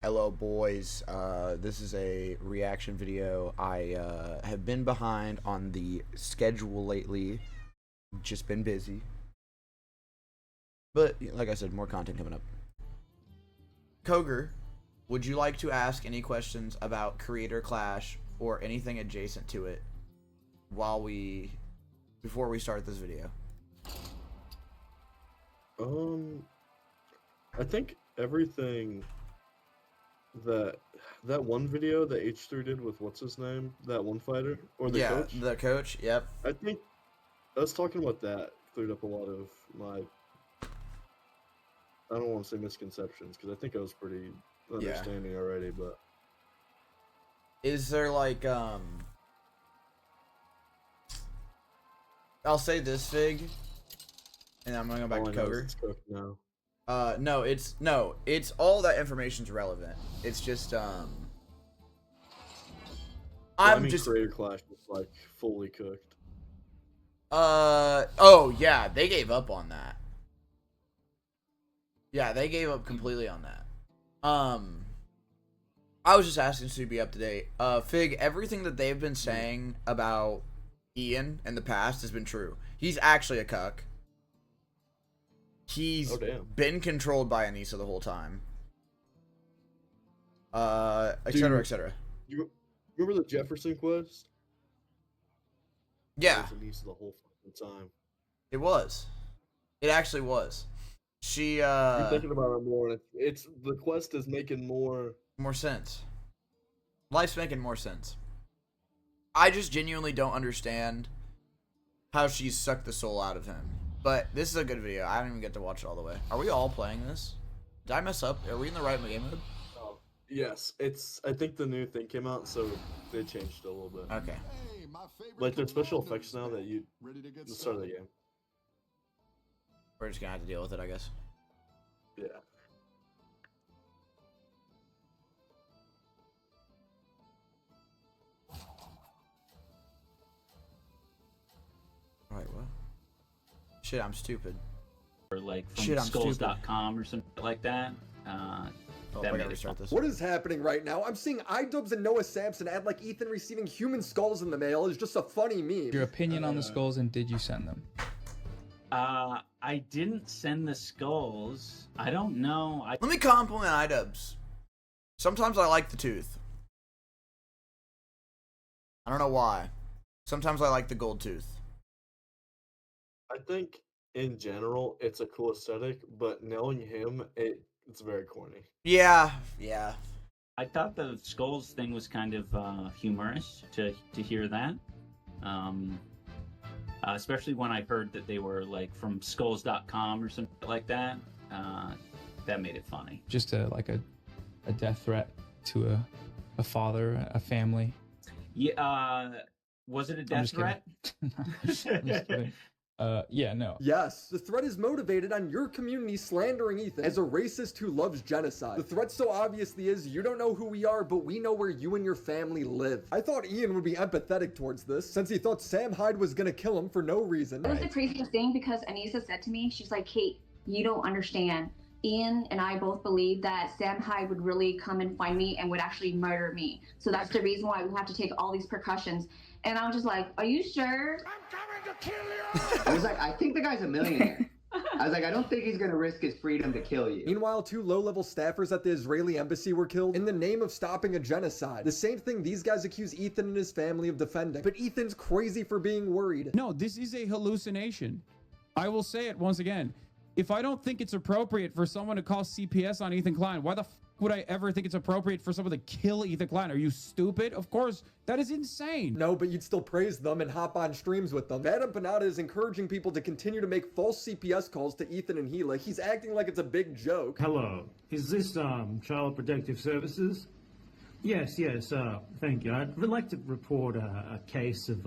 Hello, boys. This is a reaction video. I have been behind on the schedule lately. Just been busy. But, like I said, more content coming up. Coger, would you like to ask any questions about Creator Clash or anything adjacent to it before we start this video? I think everything that one video that H3 did with what's his name, that one fighter, or the coach? Yeah, the coach, yep. I think us talking about that cleared up a lot of my, I don't want to say misconceptions, because I think I was pretty understanding already, but... Is there like, I'll say this, Fig, and I'm gonna go back to Coger. It's cooked now. No, it's all that information's relevant. It's just, Creator Clash is like fully cooked. Oh yeah, they gave up on that. Yeah, they gave up completely on that. I was just asking to be up to date. Fig, everything that they've been saying about Ian in the past has been true. He's actually a cuck. He's been controlled by Anissa the whole time. Etc. etc. You remember the Jefferson quest? Yeah. It was Anissa the whole fucking time. It was. It actually was. She, You're thinking about it more, and it's the quest is making more sense. Life's making more sense. I just genuinely don't understand how she's sucked the soul out of him. But this is a good video. I don't even get to watch it all the way. Are we all playing this? Did I mess up? Are we in the right game mode? Oh, yes. I think the new thing came out, so they changed it a little bit. Okay. Like there's special effects now that you the start of the game. We're just gonna have to deal with it, I guess. Yeah. Alright, what? Shit, I'm stupid. Or like from skulls.com or something like that. That made it start this. What is happening right now? I'm seeing IDUBBZ and Noah Sampson add like Ethan receiving human skulls in the mail is just a funny meme. Your opinion on the skulls, and did you send them? I didn't send the skulls. I don't know. Let me compliment IDUBBZ. Sometimes I like the tooth. I don't know why. Sometimes I like the gold tooth. I think in general it's a cool aesthetic, but knowing him, it's very corny. Yeah, yeah. I thought the skulls thing was kind of humorous to hear that. Especially when I heard that they were like from skulls.com or something like that. That made it funny. Just like a death threat to a father, a family. Yeah. Was it a death threat? Just kidding. Yeah, no. Yes, the threat is motivated on your community slandering Ethan as a racist who loves genocide. The threat so obviously is you don't know who we are, but we know where you and your family live. I thought Ian would be empathetic towards this, since he thought Sam Hyde was gonna kill him for no reason. It was the craziest thing because Anissa said to me, she's like, Kate, you don't understand. Ian and I both believe that Sam Hyde would really come and find me and would actually murder me. So that's the reason why we have to take all these precautions. And I was just like, are you sure? I'm coming to kill you! I was like, I think the guy's a millionaire. I was like, I don't think he's gonna risk his freedom to kill you. Meanwhile, 2 low-level staffers at the Israeli embassy were killed in the name of stopping a genocide. The same thing these guys accuse Ethan and his family of defending. But Ethan's crazy for being worried. No, this is a hallucination. I will say it once again. If I don't think it's appropriate for someone to call CPS on Ethan Klein, why the f would I ever think it's appropriate for someone to kill Ethan Klein? Are you stupid? Of course, that is insane. No, but you'd still praise them and hop on streams with them. Madam Panada is encouraging people to continue to make false CPS calls to Ethan and Gila. He's acting like it's a big joke. Hello, is this Child Protective Services? Yes, thank you. I'd like to report a case of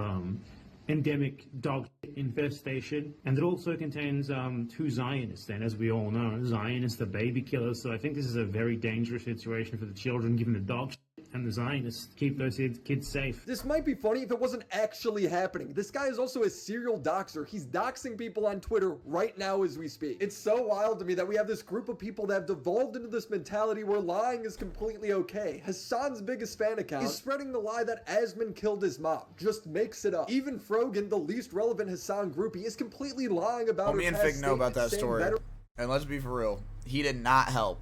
endemic dog infestation, and it also contains 2 Zionists, and as we all know, Zion is the baby killer, so I think this is a very dangerous situation for the children given the dog shit. and the Zionists keep those kids safe. This might be funny if it wasn't actually happening. This guy is also a serial doxer. He's doxing people on Twitter right now as we speak. It's so wild to me that we have this group of people that have devolved into this mentality where lying is completely okay. Hassan's biggest fan account is spreading the lie that Asman killed his mom. Just makes it up. Even Frogan, the least relevant Hassan groupie, is completely lying about me and Fig know about that story. And let's be for real. He did not help.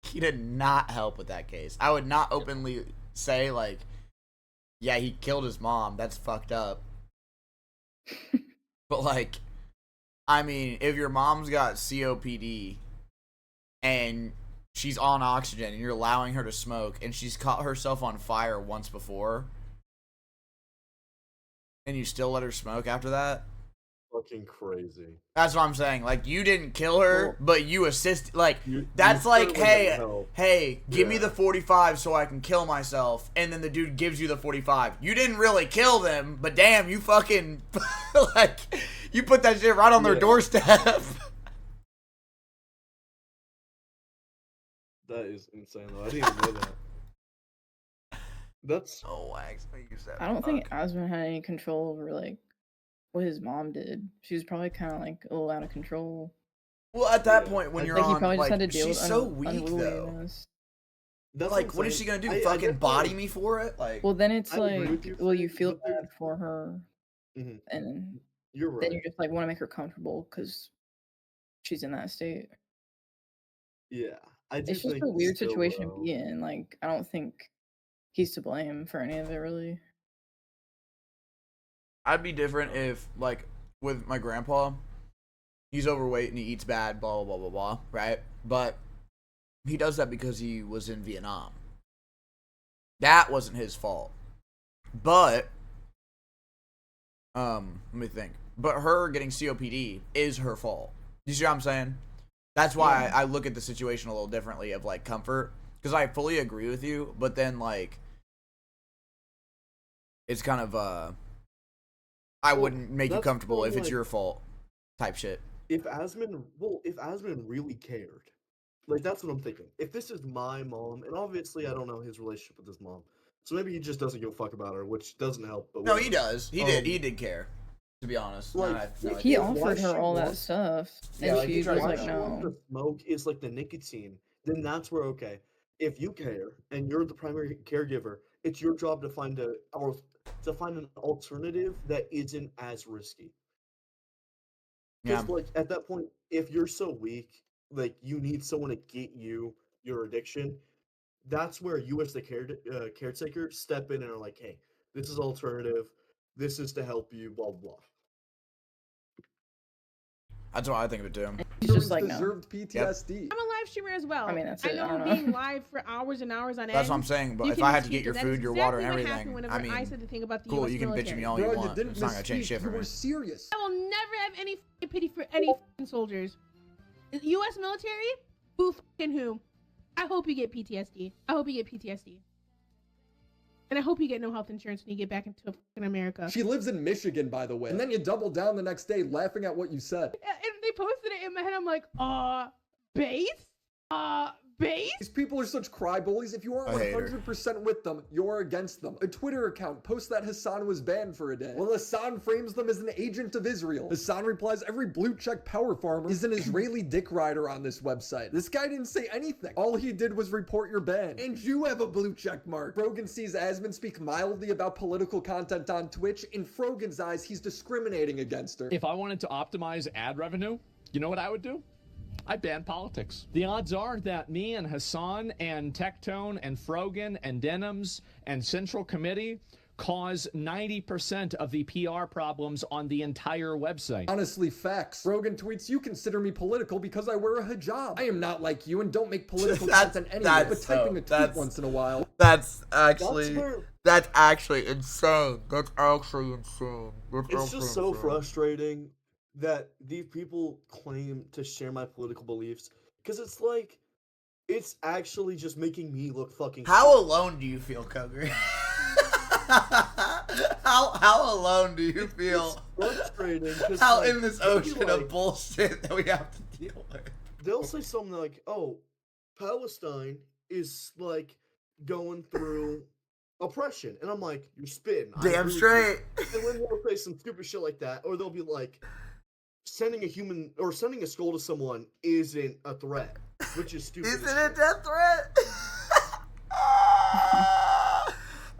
He did not help with that case. I would not openly say, like, yeah, he killed his mom. That's fucked up. But, like, I mean, if your mom's got COPD and she's on oxygen and you're allowing her to smoke and she's caught herself on fire once before and you still let her smoke after that, fucking crazy. that's what I'm saying. Like, you didn't kill her, but you assist. Like, that's like, hey, give me the 45 so I can kill myself. And then the dude gives you the 45. You didn't really kill them, but damn, you fucking, like, you put that shit right on their doorstep. That is insane, though. I didn't even know that. That's so wax. I don't think Asman had any control over, like, what his mom did. She was probably kind of like a little out of control. Well, at that point, when you're like, he on, probably like, just had to deal she's with so weak, though. That's like, what is she gonna do? Fucking body me for it? Like, well, then it's like, well, you feel bad for her, Mhm. and You're right. then you just like want to make her comfortable because she's in that state. Yeah, I do It's just think a weird still, situation though. to be in. Like, I don't think he's to blame for any of it, really. I'd be different if, like, with my grandpa, he's overweight and he eats bad, blah, blah, blah, blah, blah, right? But he does that because he was in Vietnam. That wasn't his fault. But, let me think. But her getting COPD is her fault. You see what I'm saying? That's why I look at the situation a little differently of, like, comfort. Because I fully agree with you, but then, like, it's kind of, I wouldn't make you comfortable if it's your fault type shit. If Asman really cared, like, that's what I'm thinking. If this is my mom, and obviously I don't know his relationship with his mom, so maybe he just doesn't give a fuck about her, which doesn't help. But no, he does. He did care, to be honest. Like, he offered her all that stuff, and like, she was like, The no. smoke is like the nicotine. Then that's where, okay, if you care and you're the primary caregiver, it's your job to find an alternative that isn't as risky. Because, like, at that point, if you're so weak, like, you need someone to get you your addiction, that's where you as the caretaker step in and are like, hey, this is alternative, this is to help you, blah, blah. That's what I think of it too. He's just like, no. Deserved PTSD. I'm a live streamer as well. I mean, that's I it. know I don't being know. live for hours and hours on end. That's what I'm saying. But you if can I had to speak, get your and that food, is your water, and exactly what everything, happened I whenever I mean, said the thing about the cool, US you can bitch at military. me all you Bro, want. you didn't It's not gonna change misspeak. shit for You me. were serious. I will never have any pity for any soldiers. U.S. military? Who fucking who? I hope you get PTSD. I hope you get PTSD. And I hope you get no health insurance when you get back into fucking America. She lives in Michigan, by the way. And then you double down the next day laughing at what you said. And they posted it in my head. I'm like, base? Base? These people are such cry bullies. If you aren't I hate her. 100% with them, you're against them. A Twitter account posts that Hassan was banned for a day. Well, Hassan frames them as an agent of Israel. Hassan replies, every blue check power farmer is an Israeli dick rider on this website. This guy didn't say anything. All he did was report your ban. And you have a blue check mark. Frogan sees Asman speak mildly about political content on Twitch. In Frogan's eyes, he's discriminating against her. If I wanted to optimize ad revenue, you know what I would do? I ban politics. The odds are that me and Hassan and Tectone and Frogan and Denims and Central Committee cause 90% of the PR problems on the entire website. Honestly, facts. Rogan tweets, you consider me political because I wear a hijab. I am not like you and don't make political content anyway, but typing a tweet once in a while. That's actually insane. That's actually insane. It's just so frustrating that these people claim to share my political beliefs, because it's like, it's actually just making me look fucking How alone do you feel, Coger? How alone do you feel? It's frustrating. How like, in this ocean of bullshit that we have to deal with? They'll say something like, oh, Palestine is like going through oppression. And I'm like, you're spitting. Damn straight. And then they'll say some stupid shit like that, or they'll be like, sending a skull to someone isn't a threat, which is stupid. Isn't it a death threat?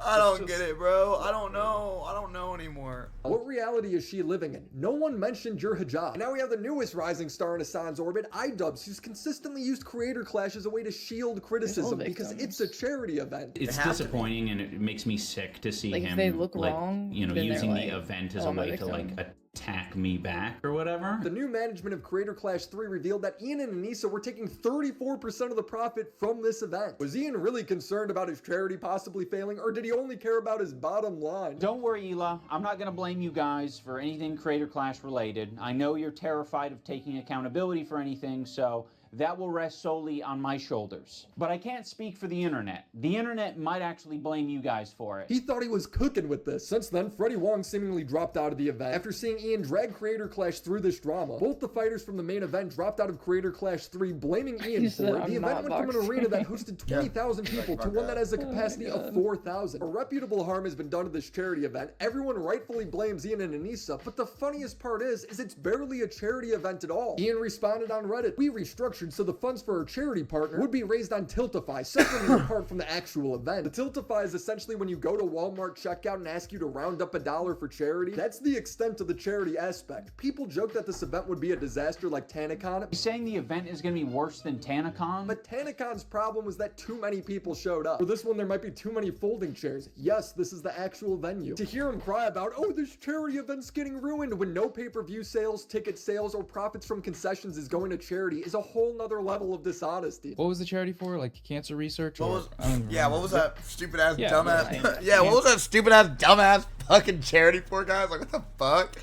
I don't get it, bro. I don't know. I don't know anymore. What reality is she living in? No one mentioned your hijab. And now we have the newest rising star in Hassan's orbit, IDUBBZ, who's consistently used Creator Clash as a way to shield criticism because it's a charity event. It's disappointing and it makes me sick to see Like, him if they look like, wrong, you know, then they're using like, the event as "Oh, a my way to like victim." attack me back or whatever. The new management of Creator Clash 3 revealed that Ian and Anissa were taking 34% of the profit from this event. Was Ian really concerned about his charity possibly failing, or did he only care about his bottom line? Don't worry, Ela. I'm not going to blame you guys for anything Creator Clash related. I know you're terrified of taking accountability for anything, so that will rest solely on my shoulders. But I can't speak for the internet. The internet might actually blame you guys for it. He thought he was cooking with this. Since then, Freddie Wong seemingly dropped out of the event. After seeing Ian drag Creator Clash through this drama, both the fighters from the main event dropped out of Creator Clash 3, blaming Ian for it. The event went from an arena that hosted 20,000 people to one that has a capacity of 4,000. A reputable harm has been done to this charity event. Everyone rightfully blames Ian and Anissa, but the funniest part is it's barely a charity event at all. Ian responded on Reddit, "We restructured so the funds for our charity partner would be raised on Tiltify, separate and apart from the actual event." The Tiltify is essentially when you go to Walmart checkout and ask you to round up $1 for charity. That's the extent of the charity aspect. People joke that this event would be a disaster like TanaCon. You're saying the event is going to be worse than TanaCon? But TanaCon's problem was that too many people showed up. For this one, there might be too many folding chairs. Yes, this is the actual venue. To hear him cry about, oh, this charity event's getting ruined when no pay-per-view sales, ticket sales, or profits from concessions is going to charity is a whole nother level of dishonesty. What was the charity for? Like cancer research? What Or, was, I don't even yeah, what remember. was that stupid ass Yeah, dumbass? yeah. What was that stupid ass dumbass fucking charity for, guys? Like, what the fuck?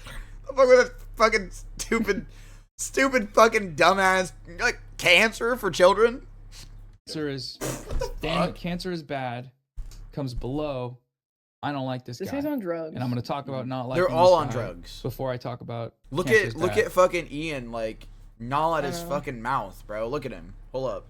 What the fuck was that fucking stupid fucking dumbass, like, cancer for children? Cancer is bad. Comes below. I don't like this guy. This guy's on drugs. And I'm going to talk about not liking They're all this on guy drugs. before I talk about Look cancer's at bad. fucking Ian, like, gnaw at his fucking mouth, bro. Look at him. Hold up.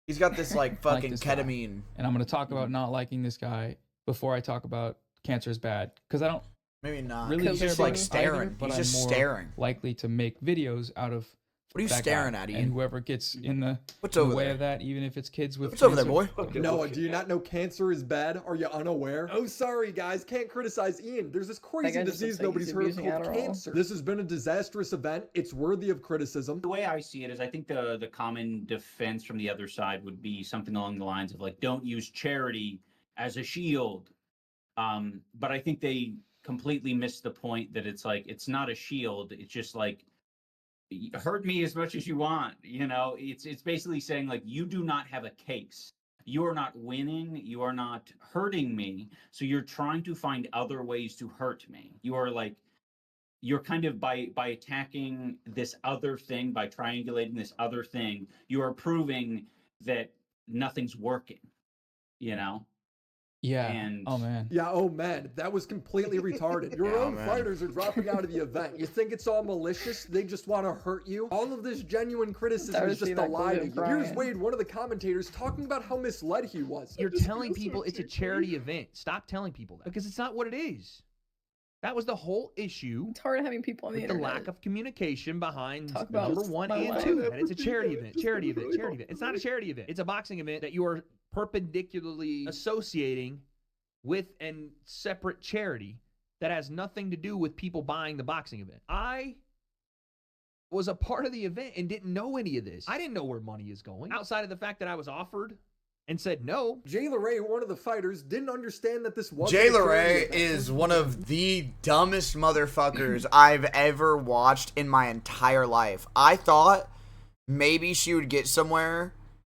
He's got this like I like fucking this guy. ketamine. And I'm going to talk about not liking this guy before I talk about cancer is bad. Because I don't Maybe not. really He's care just like about staring. either, but He's I'm just more staring. likely to make videos out of What are you that staring guy. at, Ian? And whoever gets in the, What's in over the way there? of that, even if it's kids with What's over there, cancer. boy? Noah, do you not know cancer is bad? Are you unaware? Oh, sorry, guys. Can't criticize Ian. There's this crazy guy just disease looks like nobody's he's heard of abusing called Adderall. cancer. This has been a disastrous event. It's worthy of criticism. The way I see it is I think the common defense from the other side would be something along the lines of like, don't use charity as a shield. But I think they completely missed the point that it's like, it's not a shield. It's just like, hurt me as much as you want. You know, it's basically saying like, you do not have a case. You are not winning. You are not hurting me. So you're trying to find other ways to hurt me. You are like, you're kind of by attacking this other thing, by triangulating this other thing, you are proving that nothing's working, you know? Yeah. And oh man. Yeah, oh man, that was completely retarded. Your Yeah, own man. fighters are dropping out of the event. You think it's all malicious? They just want to hurt you? All of this genuine criticism Tired is of just seeing a that lie to Coger you. Here's crying. Wade, one of the commentators, talking about how misled he was. You're telling people it's a charity event. Stop telling people that because it's not what it is. That was the whole issue. It's hard having people on the with the internet. lack of communication behind Talk about number one my and life. two. That it's a charity event. Charity event. Charity event. It's not a charity event. It's a boxing event that you are perpendicularly associating with a separate charity that has nothing to do with people buying the boxing event. I was a part of the event and didn't know any of this. I didn't know where money is going outside of the fact that I was offered and said no. Jay LeRae, one of the fighters, didn't understand that this wasn't Jay a charity LeRae event. is one of the dumbest motherfuckers I've ever watched in my entire life. I thought maybe she would get somewhere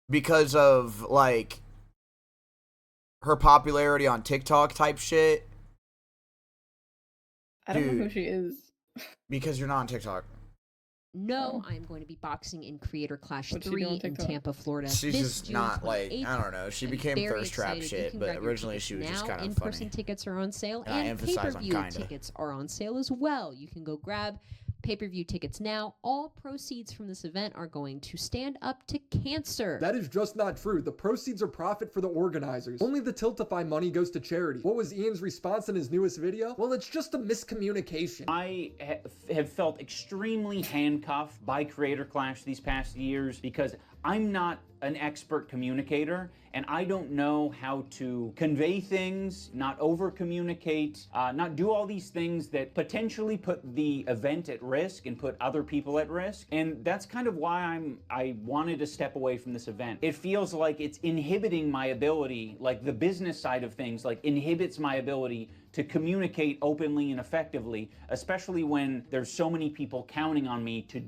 because of, like, her popularity on TikTok type shit. I don't know who Dude. she is. Because you're not on TikTok. No, I'm going to be boxing in Creator Clash What's she doing 3 on in TikTok? Tampa, Florida. She's this just June not, like, 28th. I don't know. She I'm became very thirst trap excited. You shit, can but grab your originally tickets she was just now. kind of In-person funny. tickets are on sale, And I and emphasize on pay-per-view kinda. tickets are on sale as well. You can go grab Pay-per-view tickets now. All proceeds from this event are going to Stand Up to Cancer. That is just not true. The proceeds are profit for the organizers. Only the Tiltify money goes to charity. What was Ian's response in his newest video? Well, it's just a miscommunication. I have felt extremely handcuffed by Creator Clash these past years because I'm not an expert communicator and I don't know how to convey things, not over communicate, not do all these things that potentially put the event at risk and put other people at risk. And that's kind of why I wanted to step away from this event. It feels like it's inhibiting my ability, like the business side of things, like inhibits my ability to communicate openly and effectively, especially when there's so many people counting on me to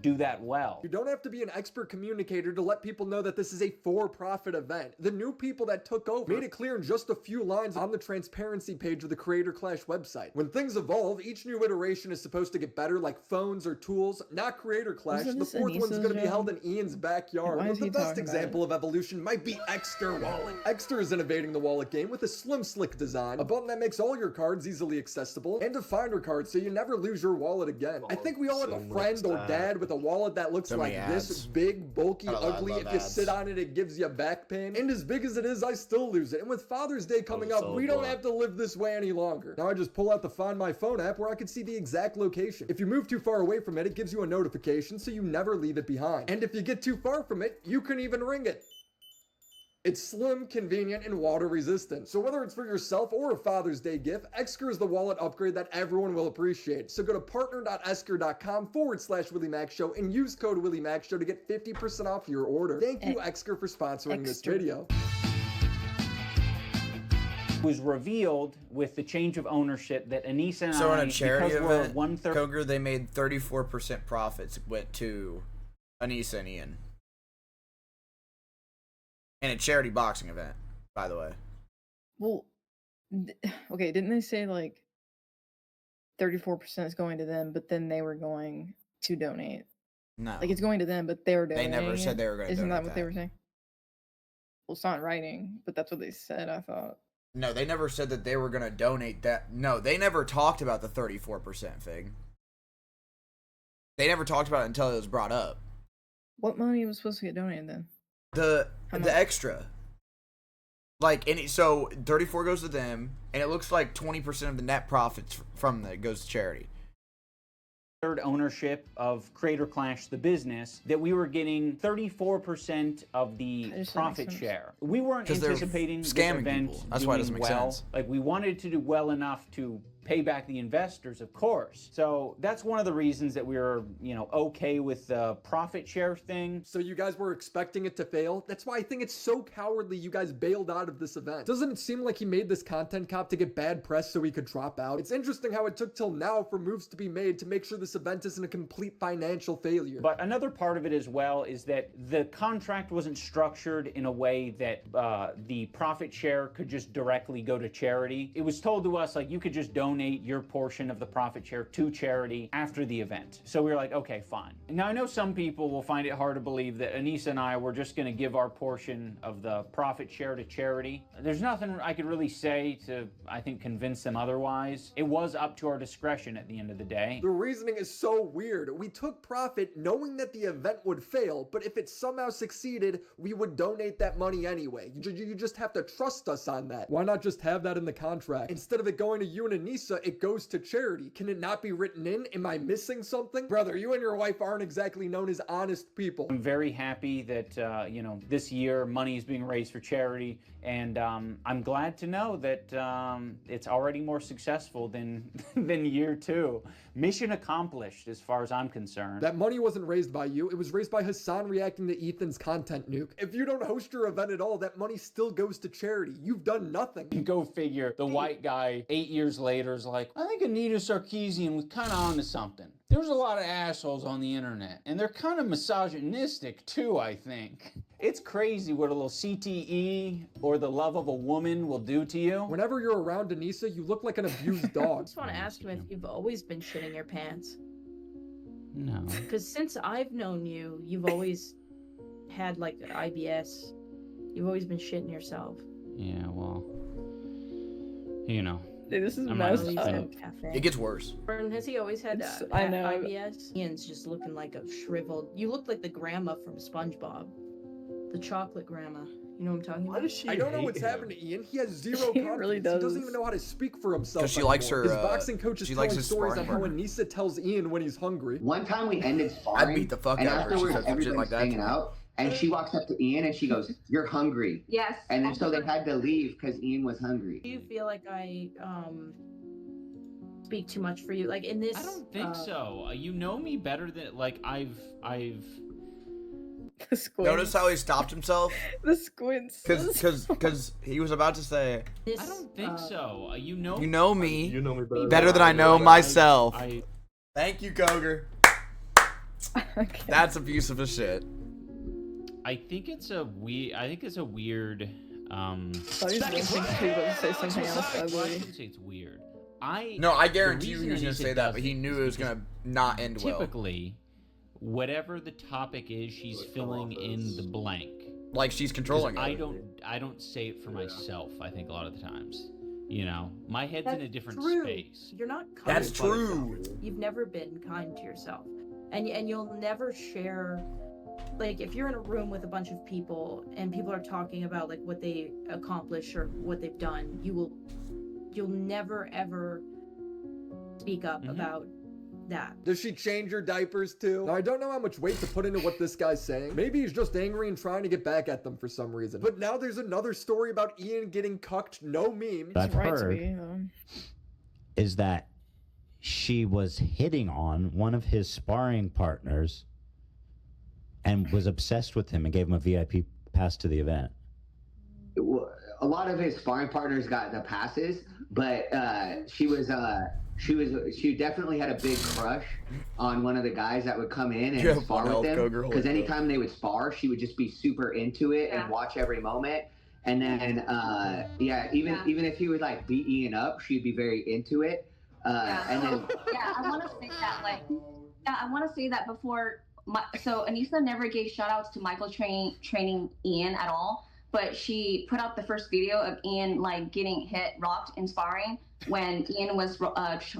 do that well. You don't have to be an expert communicator to let people know that this is a for-profit event. The new people that took over made it clear in just a few lines on the transparency page of the Creator Clash website. When things evolve, each new iteration is supposed to get better, like phones or tools, not Creator Clash. The fourth one's going to be held in Ian's backyard. But the best example of evolution might be Exter Wallet. Exter is innovating the wallet game with a slim, slick design, a button that makes all your cards easily accessible, and a finder card so you never lose your wallet again. I think we all have a friend or dad with a wallet that looks like this, big, bulky, ugly. If you sit on it, it gives you back pain. And as big as it is, I still lose it. And with Father's Day coming up, we don't have to live this way any longer. Now I just pull out the Find My Phone app where I can see the exact location. If you move too far away from it, it gives you a notification so you never leave it behind. And if you get too far from it, you can even ring it. It's slim, convenient, and water resistant. So whether it's for yourself or a Father's Day gift, Exker is the wallet upgrade that everyone will appreciate. So go to partner.esker.com/WillyMaxShow and use code WillyMaxShow to get 50% off your order. Thank you, Exker, for sponsoring this video. It was revealed with the change of ownership that Anissa and So I, in a charity because event, we're Coger, they made 34% profits went to Anissa and Ian. In a charity boxing event, by the way. Well, okay, didn't they say like 34% is going to them, but then they were going to donate? No. Like it's going to them, but they're donating. They never said they were going to donate. Isn't that what they were saying? Well, it's not in writing, but that's what they said, I thought. No, they never said that they were going to donate that. No, they never talked about the 34% thing. They never talked about it until it was brought up. What money was supposed to get donated then? The extra. Like, so 34 goes to them, and it looks like 20% of the net profits from that goes to charity. Third ownership of Creator Clash, the business, that we were getting 34% of the profit share. We weren't anticipating this event people. That's why it doesn't make sense. Like, we wanted to do well enough to pay back the investors, of course. So that's one of the reasons that we were, okay with the profit share thing. So you guys were expecting it to fail? That's why I think it's so cowardly you guys bailed out of this event. Doesn't it seem like he made this content cop to get bad press so he could drop out? It's interesting how it took till now for moves to be made to make sure this event isn't a complete financial failure. But another part of it as well is that the contract wasn't structured in a way that the profit share could just directly go to charity. It was told to us, like, you could just donate your portion of the profit share to charity after the event. So we were like, okay, fine. Now I know some people will find it hard to believe that Anissa and I were just going to give our portion of the profit share to charity. There's nothing I could really say to, I think, convince them otherwise. It was up to our discretion at the end of the day. The reasoning is so weird. We took profit knowing that the event would fail, but if it somehow succeeded, we would donate that money anyway. You just have to trust us on that. Why not just have that in the contract? Instead of it going to you and Anissa, it goes to charity. Can it not be written in? Am I missing something? Brother, you and your wife aren't exactly known as honest people. I'm very happy that, this year money is being raised for charity, and I'm glad to know that it's already more successful than year 2. Mission accomplished as far as I'm concerned. That money wasn't raised by you. It was raised by Hassan reacting to Ethan's content nuke. If you don't host your event at all, that money still goes to charity. You've done nothing. Go figure. The white guy 8 years later is like, I think Anita Sarkeesian was kind of onto something. There's a lot of assholes on the internet, and they're kind of misogynistic too, I think. It's crazy what a little CTE or the love of a woman will do to you. Whenever you're around Anissa, you look like an abused dog. I just want to ask you if you've always been shitting your pants. No. Because since I've known you, you've always had like IBS. You've always been shitting yourself. Yeah, well, Dude, this is I'm messed not up. listening. It gets worse. Burton, has he always had I know. IBS? Ian's just looking like a shriveled. You look like the grandma from SpongeBob, the chocolate grandma. You know what I'm talking about? Why does she I don't know hate what's him? happening to Ian. He has zero He confidence. really He does. doesn't even know how to speak for himself. 'Cause she likes anymore. her, His boxing coach is she telling likes his stories on sparring how Anissa tells Ian when he's hungry. One time we ended sparring. I'd beat the fuck and out of her. She afterwards, said some shit everybody's like that. hanging out, and she walks up to Ian and she goes, "You're hungry." Yes. And then so they had to leave because Ian was hungry. Do you feel like I speak too much for you? Like in this, I don't think so. You know me better than like I've. The squints. Notice how he stopped himself? The squints. Because he was about to say, I don't think so. You know. you know me You know me better than I know myself. Thank you, Coger. Okay. That's abusive as shit. I think it's a weird. I think it's a weird. I thought he was going to say something else Well, I ugly. shouldn't say it's weird. No, I guarantee you the he was reason going to Anissa say that, does but he it knew it was is going to not end well. Typically, whatever the topic is, she's filling in the blank. Like she's controlling it. I don't say it for myself. I think a lot of the times, you know, my head's in a different true. space. You're not kind That's to true. yourself. You've never been kind to yourself, and you'll never share. Like if you're in a room with a bunch of people and people are talking about like what they accomplish or what they've done, you'll never ever speak up about that. Does she change her diapers too? Now, I don't know how much weight to put into what this guy's saying. Maybe he's just angry and trying to get back at them for some reason. But now there's another story about Ian getting cucked, no meme. I've heard is that she was hitting on one of his sparring partners and was obsessed with him and gave him a VIP pass to the event. A lot of his sparring partners got the passes, but she definitely had a big crush on one of the guys that would come in and spar with them. Because anytime they would spar, she would just be super into it and watch every moment. And then, even if he would like beat Ian up, she'd be very into it. And then, I want to say that, I want to say that before. So Anissa never gave shout outs to Michael training Ian at all, but she put out the first video of Ian like getting hit, rocked in sparring when Ian was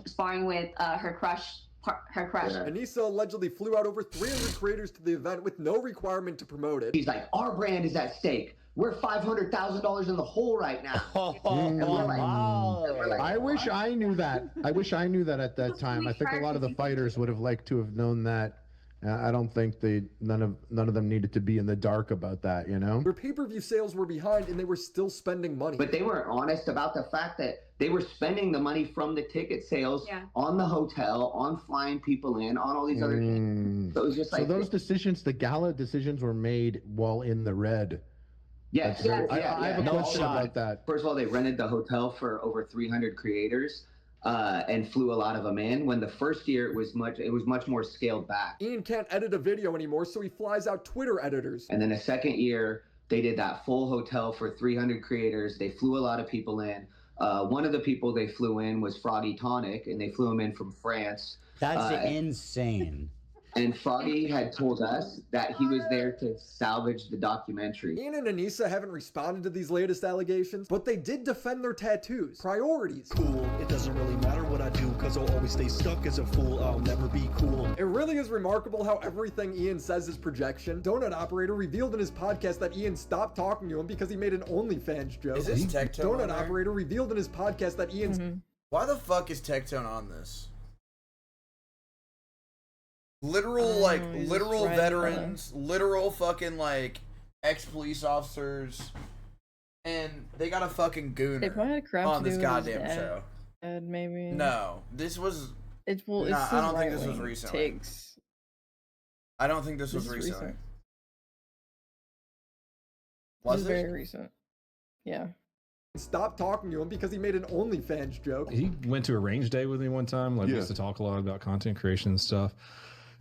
sparring with her crush. Anissa allegedly flew out over 300 creators to the event with no requirement to promote it. he's like, "Our brand is at stake. We're $500,000 in the hole right now." And we're like, I wish I knew that. I wish I knew that at that time. I think a lot of the fighters would have liked to have known that. I don't think none of them needed to be in the dark about that, you know? Their pay-per-view sales were behind and they were still spending money. But they weren't honest about the fact that they were spending the money from the ticket sales on the hotel, on flying people in, on all these other things. So it was just like, so those decisions, the gala decisions, were made while in the red. Yes. I have a question about that. First of all, they rented the hotel for over 300 creators. And flew a lot of them in. When the first year it was much more scaled back. Ian can't edit a video anymore, so he flies out Twitter editors. And then the second year, they did that full hotel for 300 creators. They flew a lot of people in. One of the people they flew in was Froggy Tonic, and they flew him in from France. That's insane. And Froggy had told us that he was there to salvage the documentary. Ian and Anissa haven't responded to these latest allegations, but they did defend their tattoos. Priorities. Cool, it doesn't really matter what I do, cause I'll always stay stuck as a fool. I'll never be cool. It really is remarkable how everything Ian says is projection. Donut Operator revealed in his podcast that Ian stopped talking to him because he made an OnlyFans joke. Is this Tectone Donut on there? Operator revealed in his podcast that Ian's... Why the fuck is Tectone on this? Literal veterans, literal fucking like ex-police officers, and they got a fucking gooner They probably had crap on to this do goddamn with his show. dad, maybe. No, this was. It's Nah, it's I don't think this was right-wing recently. takes. I don't think this was is recently. recent. Was This is it? very recent. Yeah. Stopped talking to him because he made an OnlyFans joke. He went to a range day with me one time. Like we used to talk a lot about content creation and stuff.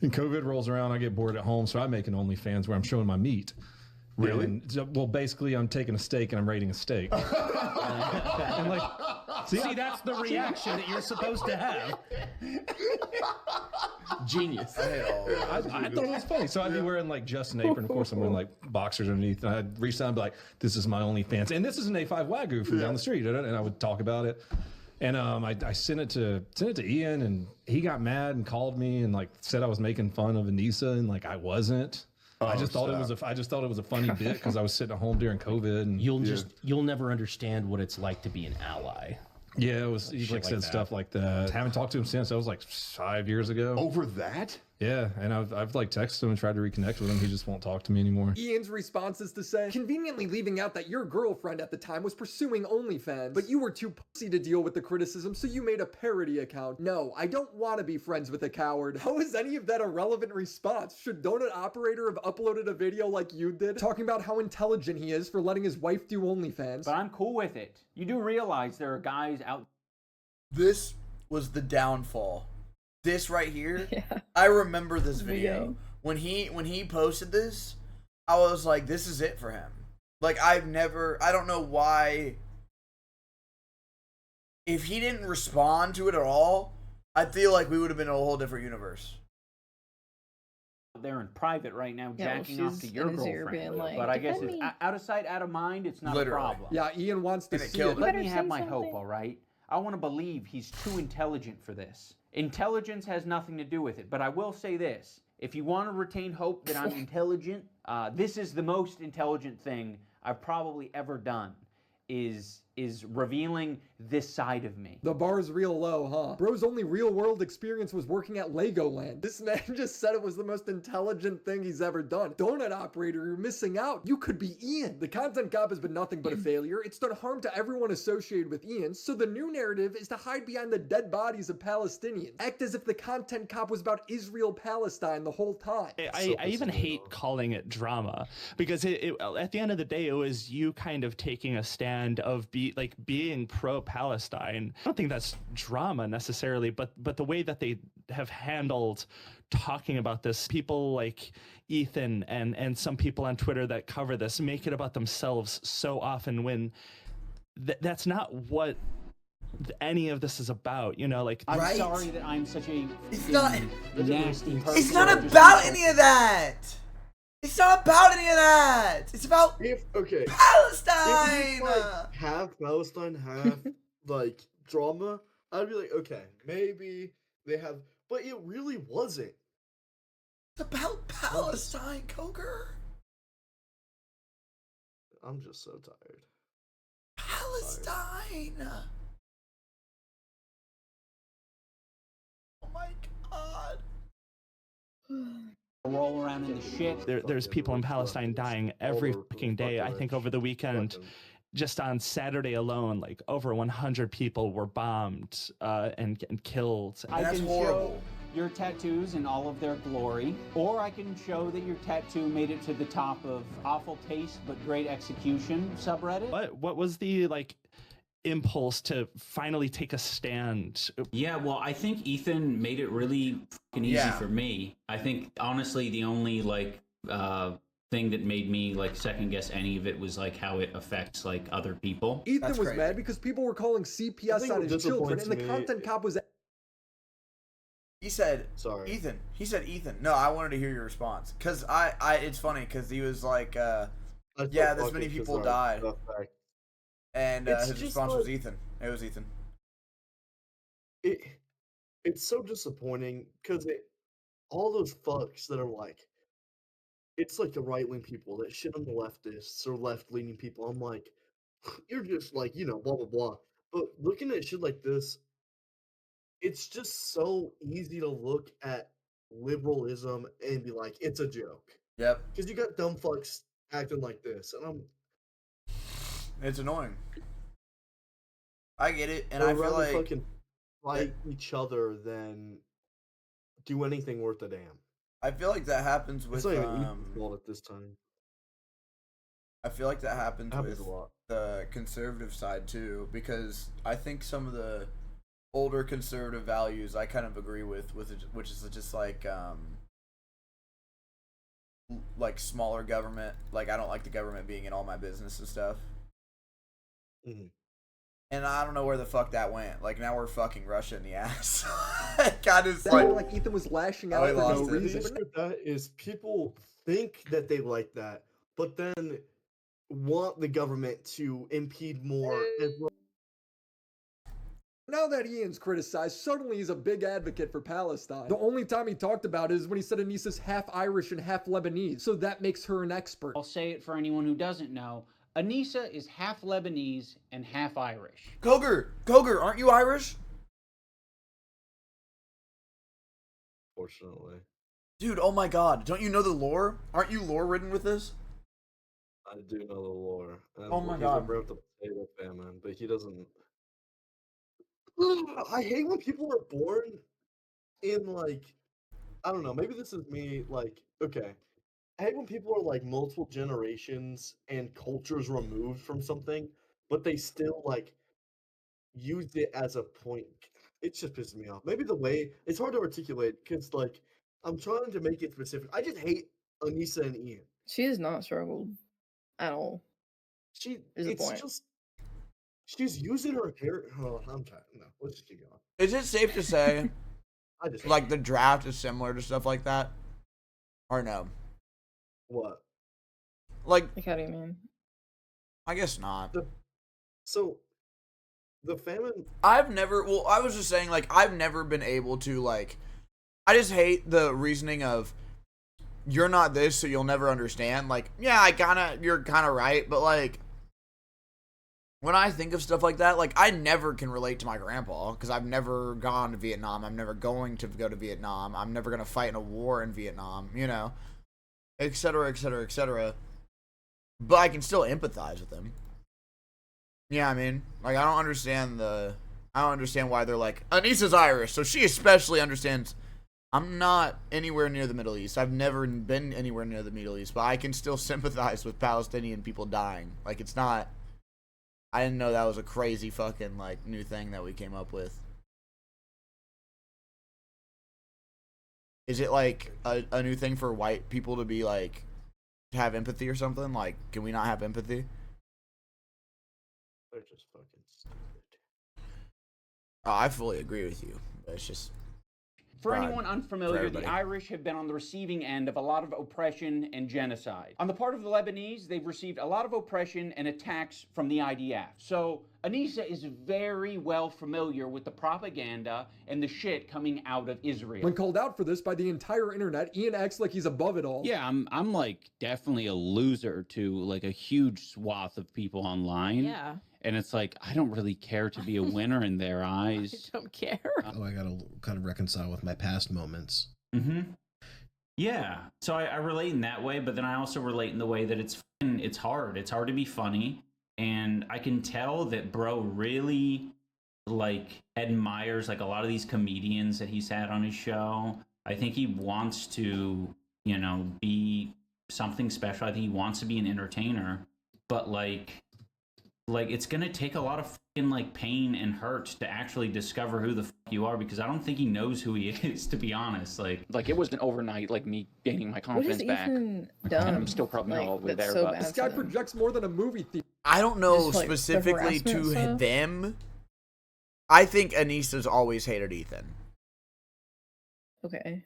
And COVID rolls around, I get bored at home, so I make an OnlyFans where I'm showing my meat. Really? And well, basically, I'm taking a steak and I'm rating a steak. And like, see, that's the reaction that you're supposed to have. Genius. I thought it was funny. So I'd be wearing like just an apron. Of course, I'm wearing like boxers underneath. And I'd reach down and be like, "This is my OnlyFans," and this is an A5 Wagyu from down the street. And I would talk about it. And I sent it to Ian, and he got mad and called me and like said I was making fun of Anissa, and like I wasn't. I just thought it was a funny bit because I was sitting at home during COVID. And you'll never understand what it's like to be an ally. Yeah, it was. He like said stuff like that. I haven't talked to him since. That was like 5 years ago. Over that? Yeah, and I've like texted him and tried to reconnect with him. He just won't talk to me anymore. Ian's response is to say, conveniently leaving out that your girlfriend at the time was pursuing OnlyFans, but you were too pussy to deal with the criticism, so you made a parody account. No, I don't want to be friends with a coward. How is any of that a relevant response? Should Donut Operator have uploaded a video like you did, talking about how intelligent he is for letting his wife do OnlyFans? But I'm cool with it. You do realize there are guys out. This was the downfall. This right here, I remember this video. When he posted this, I was like, this is it for him. Like, I don't know why. If he didn't respond to it at all, I feel like we would have been in a whole different universe. They're in private right now, Yeah, well, jacking off to she's your in his ear girlfriend. being like, But I guess "Defend it's me." out of sight, out of mind. It's not Literally. a problem. Yeah, Ian wants to see it. Let me have my hope, all right? I want to believe he's too intelligent for this. Intelligence has nothing to do with it, but I will say this. If you want to retain hope that I'm intelligent, this is the most intelligent thing I've probably ever done, is revealing this side of me. The bar's real low, huh? Bro's only real-world experience was working at Legoland. This man just said it was the most intelligent thing he's ever done. Donut Operator, you're missing out. You could be Ian. The content cop has been nothing but a failure. It's done harm to everyone associated with Ian, so the new narrative is to hide behind the dead bodies of Palestinians. Act as if the content cop was about Israel-Palestine the whole time. I even hate calling it drama, because at the end of the day, it was you kind of taking a stand of being pro-Palestine. I don't think that's drama necessarily, but the way that they have handled talking about this, people like Ethan and some people on Twitter that cover this make it about themselves so often, when that's not what any of this is about, you know, like I'm sorry that I'm such a nasty person. It's not about any of that. It's not about any of that. It's about Palestine. If you like half Palestine, half like drama, I'd be like, okay, maybe they have, but it really wasn't. It's about Palestine, Coger. I'm just so tired. Palestine. Oh my god. Roll around in the shit. There's people in Palestine dying every fucking day. I think over the weekend, just on Saturday alone, like over 100 people were bombed and killed. I can show your tattoos in all of their glory, or I can show that your tattoo made it to the top of awful taste but great execution subreddit. What was the impulse to finally take a stand? Yeah, well, I think Ethan made it really fucking easy for me. I think honestly the only thing that made me second guess any of it was how it affects other people. Ethan was mad because people were calling CPS on his children, and the content cop was. He said, Ethan. He said, Ethan. No, I wanted to hear your response. Because it's funny, because he was like, yeah, this many people died. And his response was Ethan. It was Ethan. It's so disappointing, because all those fucks that are it's like the right-wing people that shit on the leftists or left-leaning people. I'm like, you're just blah, blah, blah. But looking at shit like this, it's just so easy to look at liberalism and be like, it's a joke. Yep. Because you got dumb fucks acting like this, and it's annoying. I get it, and I'd I feel rather like fucking fight each other than do anything worth a damn. I feel like that happens with It's not even Ethan's fault at this time. I feel like that happens with the conservative side too, because I think some of the older conservative values I kind of agree with which is just like smaller government. Like, I don't like the government being in all my business and stuff. Mm-hmm. And I don't know where the fuck that went. Like, now we're fucking Russia in the ass. God, it's like Ethan was lashing out for no reason. The issue with that is people think that they like that, but then want the government to impede more. No, now that Ian's criticized, suddenly he's a big advocate for Palestine. The only time he talked about it is when he said Anissa's half Irish and half Lebanese, so that makes her an expert. I'll say it for anyone who doesn't know. Anissa is half Lebanese and half Irish. Coger, aren't you Irish? Fortunately. Dude, oh my god. Don't you know the lore? Aren't you lore ridden with this? I do know the lore. Oh my he's god. aware of the potato famine, but he doesn't. I hate when people are born in, like, I don't know, maybe this is me, like, okay. I hate when people are, like, multiple generations and cultures removed from something, but they still, like, use it as a point. It just pisses me off. Maybe the way, it's hard to articulate, because, like, I'm trying to make it specific. I just hate Anissa and Ian. She has not struggled at all. It's just, she's using her hair. Oh, I'm tired. No, let's just keep going. Is it safe to say, I just like, the draft is similar to stuff like that? Or no? What? Like, how do you mean? I guess not. So, the famine. I was just saying, like, I've never been able to, like, I just hate the reasoning of, you're not this, so you'll never understand. Like, yeah, you're kind of right, but, like, when I think of stuff like that, like, I never can relate to my grandpa, because I've never gone to Vietnam. I'm never going to go to Vietnam. I'm never going to fight in a war in Vietnam, you know, et cetera, et cetera, et cetera. But I can still empathize with them. Yeah, I mean, like, I don't understand why they're like, Anissa's Irish, so she especially understands. I'm not anywhere near the Middle East. I've never been anywhere near the Middle East, but I can still sympathize with Palestinian people dying. Like, it's not, I didn't know that was a crazy fucking, like, new thing that we came up with. Is it, like, a new thing for white people to be, like, to have empathy or something? Like, can we not have empathy? They're just fucking stupid. Oh, I fully agree with you. But it's just... For pride anyone for unfamiliar, everybody. the Irish have been on the receiving end of a lot of oppression and genocide. On the part of the Lebanese, they've received a lot of oppression and attacks from the IDF. So Anissa is very well familiar with the propaganda and the shit coming out of Israel. When called out for this by the entire internet, Ian acts like he's above it all. Yeah, I'm like definitely a loser to like a huge swath of people online. Yeah. And it's like, I don't really care to be a winner in their eyes. I don't care. Oh, I gotta kind of reconcile with my past moments. Mm-hmm. Yeah. So I relate in that way, but then I also relate in the way that it's hard. It's hard to be funny. And I can tell that bro really like admires like a lot of these comedians that he's had on his show. I think he wants to, you know, be something special. I think he wants to be an entertainer, but like it's gonna take a lot of fucking like pain and hurt to actually discover who the fuck you are, because I don't think he knows who he is, to be honest. Like it wasn't overnight, like me gaining my confidence back. Ethan And done? I'm still probably not all the way that's there, so but bad This guy projects more than a movie theater. I don't know Just, like, the specifically harassment to stuff? them. I think Anissa's always hated Ethan. Okay.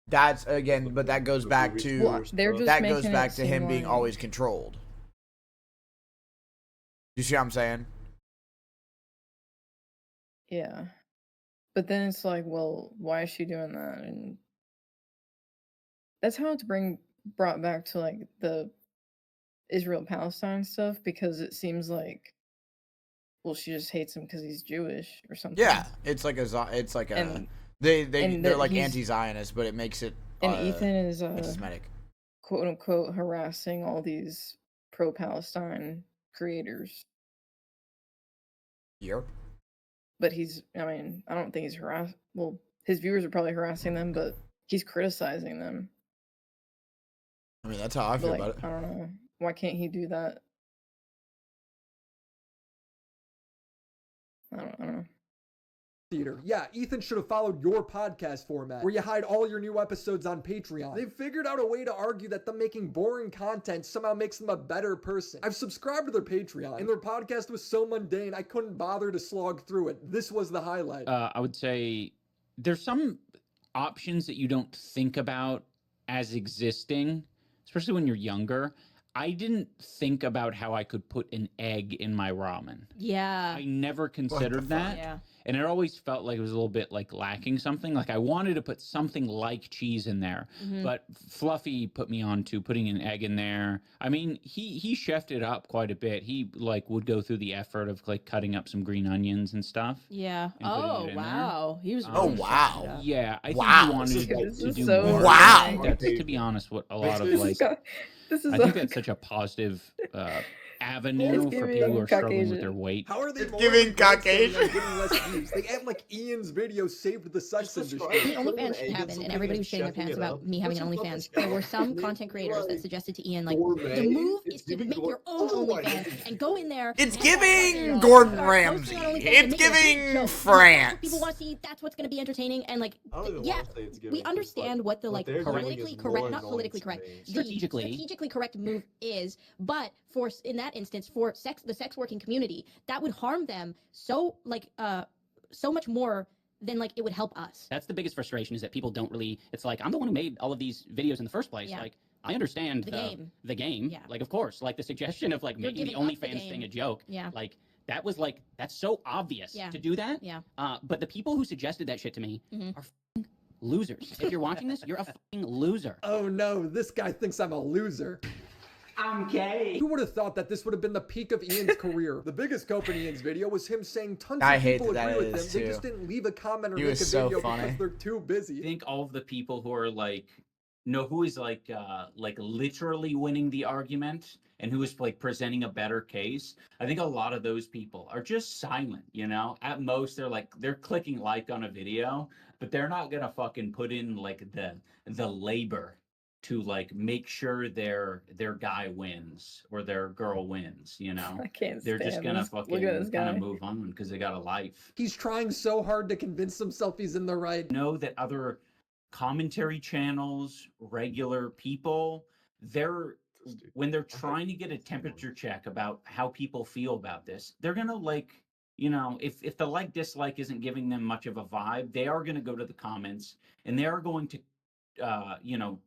That's again, but that goes back to Well, they're just that goes making it back to seem him being like- always controlled. You see what I'm saying? Yeah. But then it's like, well, why is she doing that? And that's how it's brought back to like the Israel-Palestine stuff, because it seems like, well, she just hates him because he's Jewish or something. Yeah, it's like And- they're that like he's- anti-Zionist, but it makes it And Ethan is anti-Semitic. quote unquote harassing all these pro-Palestine creators. Yep. But I don't think he's well, his viewers are probably harassing them, but he's criticizing them. I mean, that's how I But, feel like, about it. I don't know. Why can't he do that? I don't know. Theater. Yeah, Ethan should have followed your podcast format, where you hide all your new episodes on Patreon. They've figured out a way to argue that them making boring content somehow makes them a better person. I've subscribed to their Patreon, and their podcast was so mundane I couldn't bother to slog through it. This was the highlight. I would say there's some options that you don't think about as existing, especially when you're younger. I didn't think about how I could put an egg in my ramen. Yeah. I never considered that. Yeah. and it always felt like it was a little bit like lacking something. Like I wanted to put something like cheese in there, but Fluffy put me on to putting an egg in there. I mean, he chefed it up quite a bit. He like would go through the effort of like cutting up some green onions and stuff. Yeah. and putting Oh it in there. wow. He was. Oh, really wow. chefing it up. Yeah, I think Wow. he wanted This to is do so more. Wow. I think that's, to be honest, what a lot of like. This is I think that's such a positive avenue for people who are struggling with their weight. How are they more giving advanced than Caucasian? getting less views? They act like Ian's video saved the sex industry. The OnlyFans shit happened, and everybody was shitting their pants about me having an OnlyFans. There were some content creators that suggested to Ian, like, the move is to make your own OnlyFans and go in there. It's and giving start Gordon posting Ramsay. on OnlyFans and It's make it a big giving show. That's France. what people want to see. That's what's going to be entertaining. And like, I don't even yeah, wanna say it's giving, we 'cause, understand like, what the what like they're doing politically is correct, more not annoying politically to correct, me. the Strategically correct move is, but for in that instance, for the sex working community, that would harm them so like so much more than like it would help us. That's the biggest frustration, is that people don't really. It's like, I'm the one who made all of these videos in the first place. Yeah. Like, I understand The game. The game. Yeah. Like, of course, like the suggestion of like You're making the giving up the OnlyFans game. thing a joke. Yeah. Like, that was like, that's so obvious Yeah. to do that. Yeah. But the people who suggested that shit to me Mhm. are f***ing losers. If you're watching this, you're a f***ing loser. Oh no, this guy thinks I'm a loser. I'm gay. Who would have thought that this would have been the peak of Ian's career? The biggest cope in Ian's video was him saying tons I of hate people that agree it with is, him. They too. just didn't leave a comment or He make was a so video funny. because they're too busy. I think all of the people who are like who is like literally winning the argument and who is like presenting a better case. I think a lot of those people are just silent, you know? At most they're clicking like on a video, but they're not gonna fucking put in like the labor to like make sure their guy wins or their girl wins, you know? I can't They're just stand gonna this. fucking Look at this kind guy. of move on because they got a life. He's trying so hard to convince himself he's in the right. Know that other commentary channels, regular people, when they're trying to get a temperature check about how people feel about this, they're gonna like, you know, if the like dislike isn't giving them much of a vibe, they are gonna go to the comments and they are going to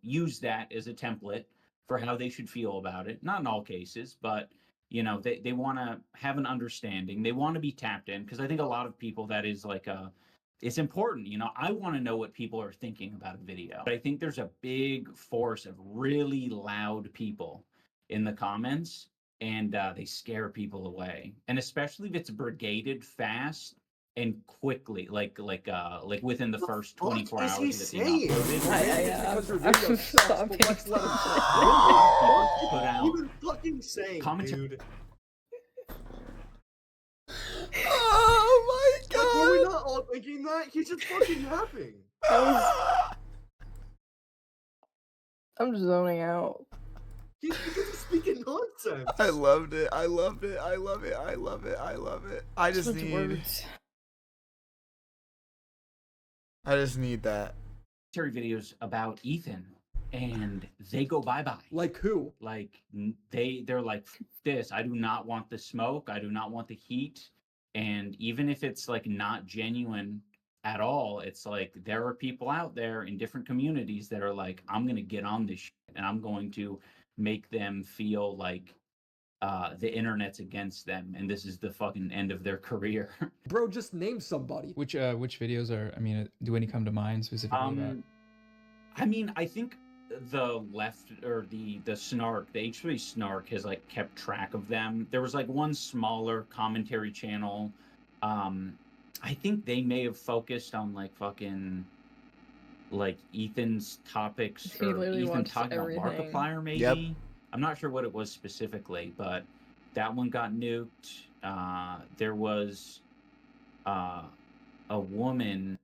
use that as a template for how they should feel about it. Not in all cases, but you know, they want to have an understanding. They want to be tapped in, because I think a lot of people, that is like it's important. You know, I want to know what people are thinking about a video. But I think there's a big force of really loud people in the comments, and they scare people away. And especially if it's brigaded fast and quickly, like within the first 24 hours of it being uploaded. Because your video sucks, but let's let him Put out Even fucking saying, dude. Oh my Like, were we god! not all thinking that? He's just fucking yapping. I'm just zoning out. He's speaking nonsense. I loved it. I loved it. I love it. I love it. I love it. I just Such need. words. I just need that. Videos about Ethan, and they go bye-bye. Like who? Like they're like, this, I do not want the smoke, I do not want the heat. And even if it's like not genuine at all, it's like there are people out there in different communities that are like, I'm gonna get on this shit, and I'm going to make them feel like the internet's against them, and this is the fucking end of their career. Bro, just name somebody. Which videos are? I mean, do any come to mind specifically? About? I mean, I think the left, or the snark, the H3 snark has like kept track of them. There was like one smaller commentary channel. I think they may have focused on like fucking like Ethan's topics, He or literally Ethan watched talking about everything. Markiplier maybe. Yep. I'm not sure what it was specifically, but that one got nuked. There was a woman.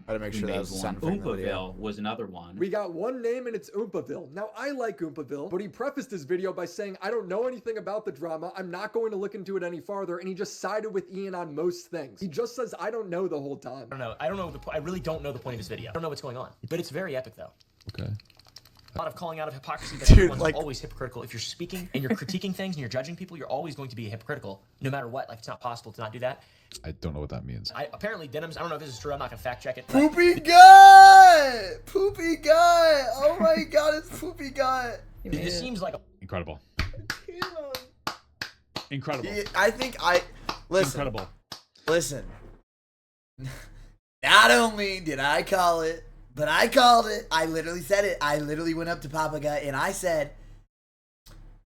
I had to make sure that was the sound effect in the video. Oompaville was another one. We got one name, and it's Oompaville. Now, I like Oompaville, but he prefaced his video by saying, I don't know anything about the drama, I'm not going to look into it any farther, and he just sided with Ian on most things. He just says, I don't know the whole time. I don't know. I really don't know the point of this video. I don't know what's going on. But it's very epic, though. Okay. A lot of calling out of hypocrisy, but Dude, everyone's like- always hypocritical. If you're speaking and you're critiquing things and you're judging people, you're always going to be hypocritical, no matter what. Like, it's not possible to not do that. I don't know what that means. Apparently, Denims, I don't know if this is true, I'm not gonna fact check it. Poopy gut! Poopy gut! Oh my god, it's poopy gut! This seems like a... Incredible. Incredible. Listen. Incredible. Listen. Not only did I call it, but I called it. I literally said it. I literally went up to Papa Gut and I said,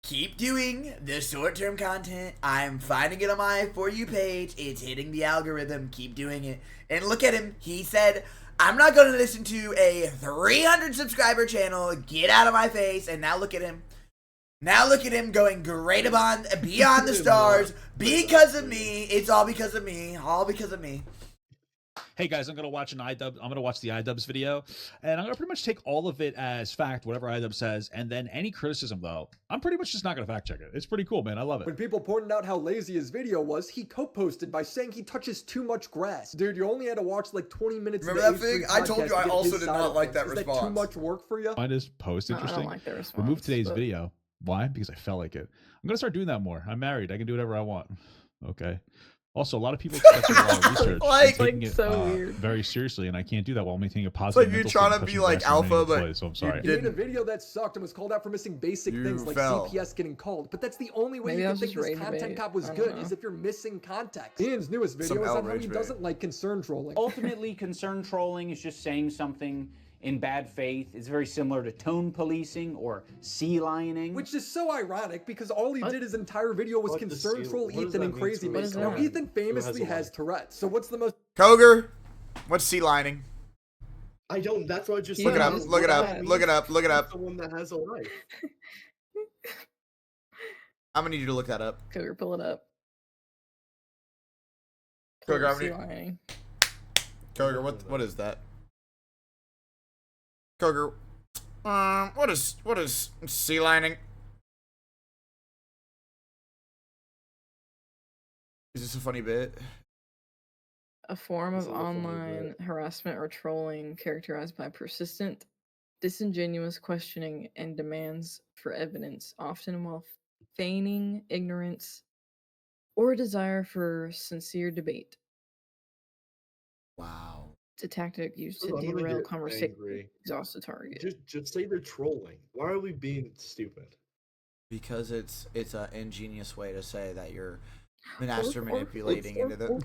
keep doing the short-term content. I'm finding it on my For You page. It's hitting the algorithm. Keep doing it. And look at him. He said, I'm not going to listen to a 300 subscriber channel. Get out of my face. And now look at him. Now look at him going great beyond the stars because of me. It's all because of me. All because of me. Hey guys, I'm gonna watch the IDUBBZ video, and I'm gonna pretty much take all of it as fact, whatever IDUBBZ says, and then any criticism though, I'm pretty much just not gonna fact check it. It's pretty cool, man. I love it. When people pointed out how lazy his video was, he co-posted by saying he touches too much grass. Dude, you only had to watch like 20 minutes. Remember that thing? I told you I also did not like that response. Is that too much work for you? Find his post interesting. I don't like the response, Remove today's video. Why? Because I felt like it. I'm gonna start doing that more. I'm married. I can do whatever I want. Okay. Also, a lot of people expect a lot of research. Like, taking it so weird. very seriously, and I can't do that while maintaining a positive. Like you're mental trying state to and be touching like grass and alpha, remaining but employed, so I'm sorry. You made a video that sucked and was called out for missing basic things like CPS getting called. But that's the only way Maybe you that can was think just this rage content bait. cop was I don't good know. is if you're missing context. Ian's newest video Some is on how outrage he bait. doesn't like concern trolling. Ultimately, concern trolling is just saying something in bad faith. It's very similar to tone policing or sea lioning. Which is so ironic because all he did his entire video was concern troll Ethan and Crazy Mason. Now Ethan famously has Tourette's. So what's the most Coger, what's sea lining? I don't. That's what I just Look said. it up. That's Look it what up. that Look it means. up. Look it That's up. the one that has a life. I'm gonna need you to look that up. Coger, pull it up. Coger, I'm Sea gonna lining. Coger, what is that? Coger, what is sea lining? Is this a funny bit? A form This of is a funny online harassment or trolling characterized by persistent, disingenuous questioning and demands for evidence, often while feigning ignorance or desire for sincere debate. Wow. It's a tactic used I'm to gonna derail get conversation, angry. exhaust the target. Just say they're trolling. Why are we being stupid? Because it's an ingenious way to say that you're master manipulating into the.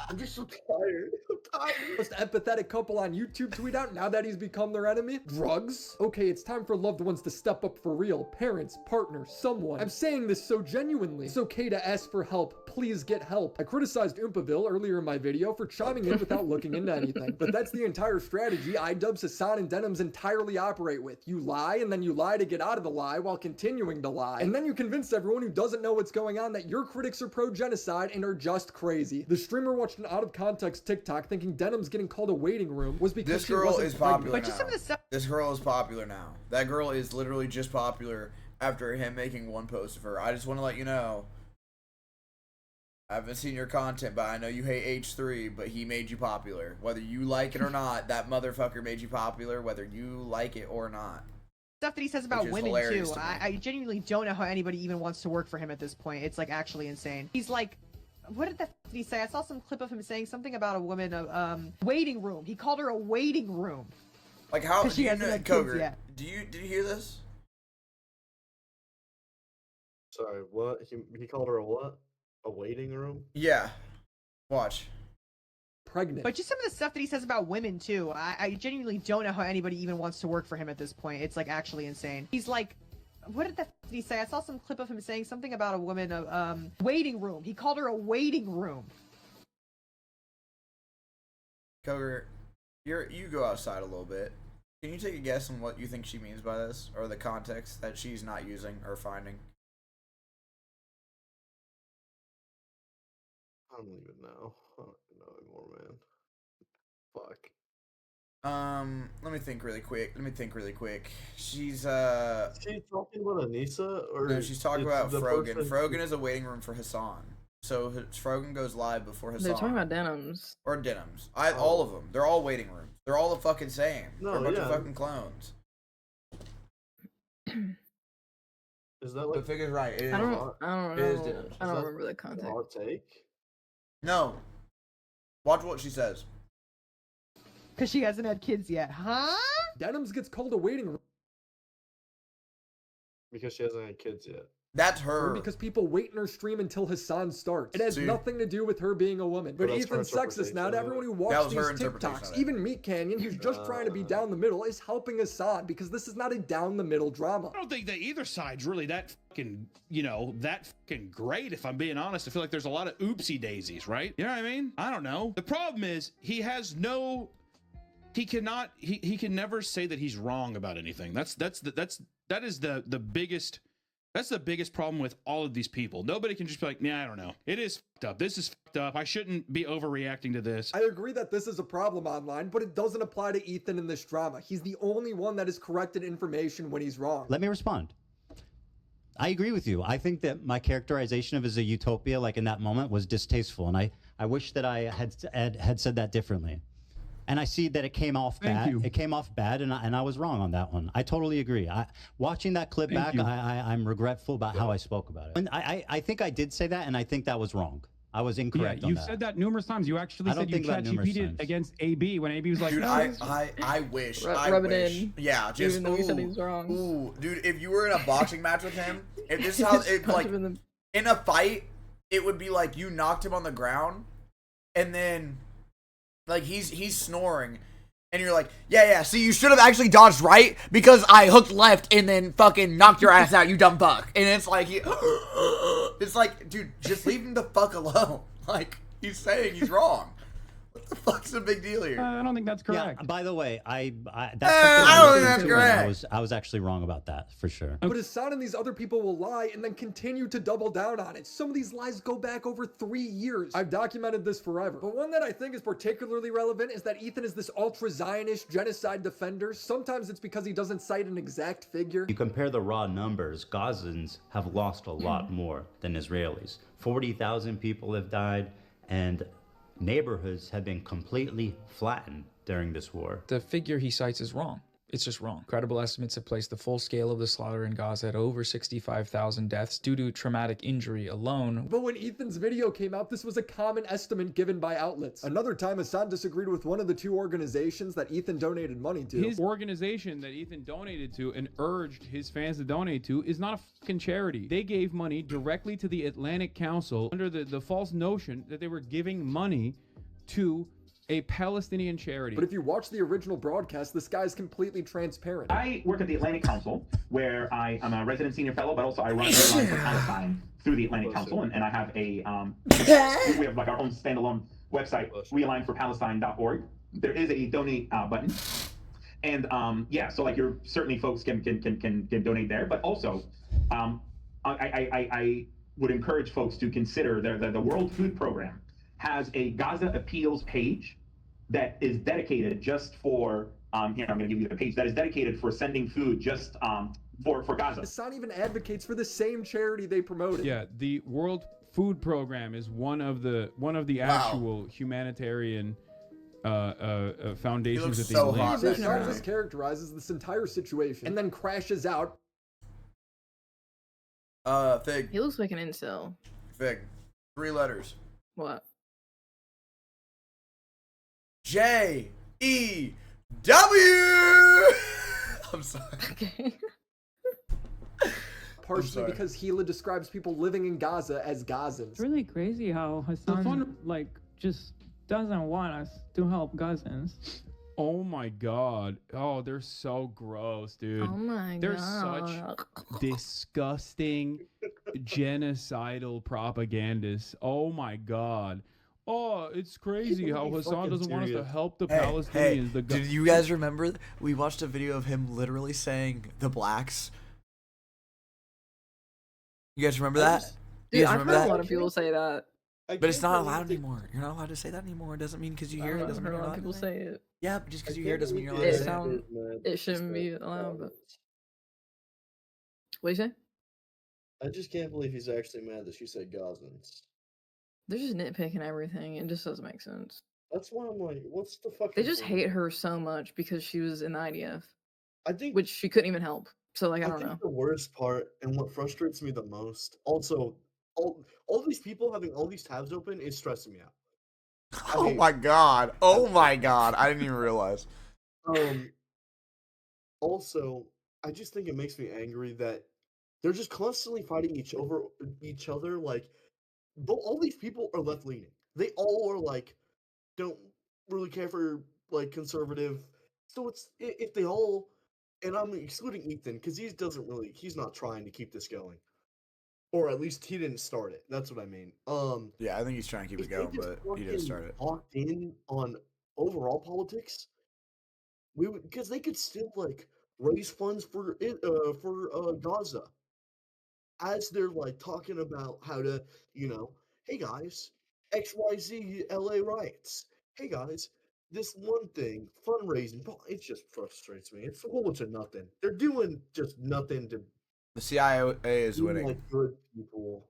I'm just so tired. I'm tired. most empathetic couple on YouTube tweet out now that he's become their enemy? Drugs? Okay, it's time for loved ones to step up for real. Parents, partners, someone. I'm saying this so genuinely. It's okay to ask for help. Please get help. I criticized Oompaville earlier in my video for chiming in without looking into anything. But that's the entire strategy IDUBBZ, Hassan, and Denims entirely operate with. You lie, and then you lie to get out of the lie while continuing to lie. And then you convince everyone who doesn't know what's going on that your critics are pro-genocide and are just crazy. The streamer watched an out-of-context TikTok thinking Denim's getting called a waiting room was because This she girl wasn't is popular pregnant. now. This girl is popular now. That girl is literally just popular after him making one post of her. I just want to let you know. I haven't seen your content, but I know you hate H3, but he made you popular. Whether you like it or not, that motherfucker made you popular, whether you like it or not. Stuff that he says about Which is women hilarious too. to me. I genuinely don't know how anybody even wants to work for him at this point. It's like actually insane. He's like, what did he say? I saw some clip of him saying something about a woman, waiting room. He called her a waiting room. Like how? 'Cause Do she you hasn't know, had kids Coger, yet. did you hear this? Sorry, what? He called her a what? A waiting room? Yeah. Watch. Pregnant. But just some of the stuff that he says about women too. I genuinely don't know how anybody even wants to work for him at this point. It's like actually insane. He's like, what did he say? I saw some clip of him saying something about a woman, waiting room. He called her a waiting room. Coger, you go outside a little bit. Can you take a guess on what you think she means by this, or the context that she's not using or finding? I don't even know. I don't even know anymore, man. Fuck. Let me think really quick. She's Is she talking about Anissa or no, she's talking it's about the Frogan. person- Frogan is a waiting room for Hassan. So Frogan goes live before Hassan. They're talking about Denims. Or Denims. All of them. They're all waiting rooms. They're all the fucking same. No, They're a bunch of yeah. fucking clones. Is that like The figure's right. It is. I don't It is know. Denims. I don't remember the context. hot take? No. Watch what she says. Because she hasn't had kids yet, huh? Denims gets called a waiting room. Because she hasn't had kids yet. That's her. Because people wait in her stream until Hassan starts. It has nothing to do with her being a woman. But Ethan's sexist now to everyone who watches these TikToks. Even Meat Canyon, who's just trying to be down the middle, is helping Hassan because this is not a down the middle drama. I don't think that either side's really that fucking, that fucking great, if I'm being honest. I feel like there's a lot of oopsie daisies, right? You know what I mean? I don't know. The problem is he can never say that he's wrong about anything. That is the biggest. That's the biggest problem with all of these people. Nobody can just be like, I don't know. It is fucked up. This is fucked up. I shouldn't be overreacting to this. I agree that this is a problem online, but it doesn't apply to Ethan in this drama. He's the only one that has corrected information when he's wrong. Let me respond. I agree with you. I think that my characterization of it as a utopia, like in that moment, was distasteful. And I wish that I had said that differently. And I see that it came off bad. It came off bad, and I was wrong on that one. I totally agree. Watching that clip back, I'm regretful about how I spoke about it. And I think I did say that, and I think that was wrong. I was incorrect on that. You've said that numerous times. You actually said you ChatGPT'd against AB when AB was like, dude, no, I wish. Rub it in. Yeah, just even though he said he was wrong. Ooh, dude, if you were in a boxing match with him, if this is how it like in a fight, it would be like you knocked him on the ground, and then like he's snoring. And you're like, yeah, see, you should have actually dodged right because I hooked left and then fucking knocked your ass out, you dumb fuck. And it's like, it's like, dude, just leave him the fuck alone. Like, he's saying he's wrong. What the fuck's the big deal here? I don't think that's correct. Yeah, by the way, I don't think that's correct. I was actually wrong about that, for sure. But Hassan and these other people will lie and then continue to double down on it. Some of these lies go back over 3 years. I've documented this forever. But one that I think is particularly relevant is that Ethan is this ultra-Zionist genocide defender. Sometimes it's because he doesn't cite an exact figure. You compare the raw numbers, Gazans have lost a lot more than Israelis. 40,000 people have died, and neighborhoods have been completely flattened during this war. The figure he cites is wrong. It's just wrong. Credible estimates have placed the full scale of the slaughter in Gaza at over 65,000 deaths due to traumatic injury alone. But when Ethan's video came out, this was a common estimate given by outlets. Another time, Hassan disagreed with one of the 2 organizations that Ethan donated money to. His organization that Ethan donated to and urged his fans to donate to is not a fucking charity. They gave money directly to the Atlantic Council under the false notion that they were giving money to a Palestinian charity. But if you watch the original broadcast, this guy's completely transparent. I work at the Atlantic Council, where I am a resident senior fellow, but also I run Airlines for Palestine through the Atlantic Council, and I have a we have like our own standalone website, realignforpalestine.org. There is a donate button, and yeah, so like you're certainly folks can donate there, but also I would encourage folks to consider the World Food Program has a Gaza Appeals page that is dedicated just for, here, I'm going to give you the page that is dedicated for sending food just for Gaza. Hassan even advocates for the same charity they promoted. Yeah, the World Food Program is one of the actual humanitarian foundations that they Hassan just characterizes this entire situation and then crashes out. Fig. He looks like an incel. Fig. 3 letters. What? J-E-W! I'm sorry. Okay. Partially because Gila describes people living in Gaza as Gazans. It's really crazy how Hassan just doesn't want us to help Gazans. Oh my god. Oh, they're so gross, dude. Oh my they're god. Such disgusting genocidal propagandists. Oh my god. Oh, it's crazy how Hassan doesn't want us to help the Palestinians. Did you guys remember? We watched a video of him literally saying the blacks. You guys remember that? Dude, I've heard a lot of people say that. But it's not allowed anymore. You're not allowed to say that anymore. It doesn't mean because you hear it doesn't mean you're allowed to people say it. Yeah, but just because you hear it doesn't mean you're allowed to say it. It shouldn't be allowed, but... What do you say? I just can't believe he's actually mad that she said Gazans. They're just nitpicking everything. It just doesn't make sense. That's why I'm like, what's the fucking... They just hate her so much because she was in the IDF. I think... Which she couldn't even help. So, like, I don't know. The worst part, and what frustrates me the most, also, all these people having all these tabs open is stressing me out. Oh my god. Oh my god. I didn't even realize. Also, I just think it makes me angry that They're just constantly fighting each other. Like, all these people are left leaning. They all are like, don't really care for like conservative. So it's if they all, and I'm excluding Ethan because he's not trying to keep this going, or at least he didn't start it. That's what I mean. Yeah, I think he's trying to keep it going, but he didn't start it. Locked in on overall politics, because they could still like raise funds for Gaza, as they're like talking about how to, hey guys, XYZ LA riots. Hey guys, this one thing, fundraising. It just frustrates me. It's a whole bunch of nothing. They're doing just nothing to. The CIA is winning. Like good people.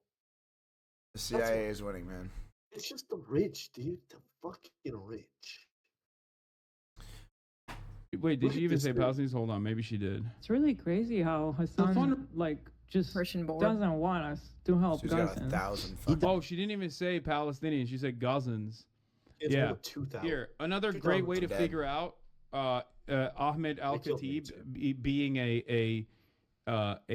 The CIA is winning, man. It's just the rich, dude. The fucking rich. Wait, did she even say Palestinians? Hold on, maybe she did. It's really crazy how Hassan just doesn't want us to help She's got Gazans. 1,000. Oh, she didn't even say Palestinians. She said Gazans. It's yeah. over 2,000. Here, another great way to figure out Ahmed Al-Khatib being a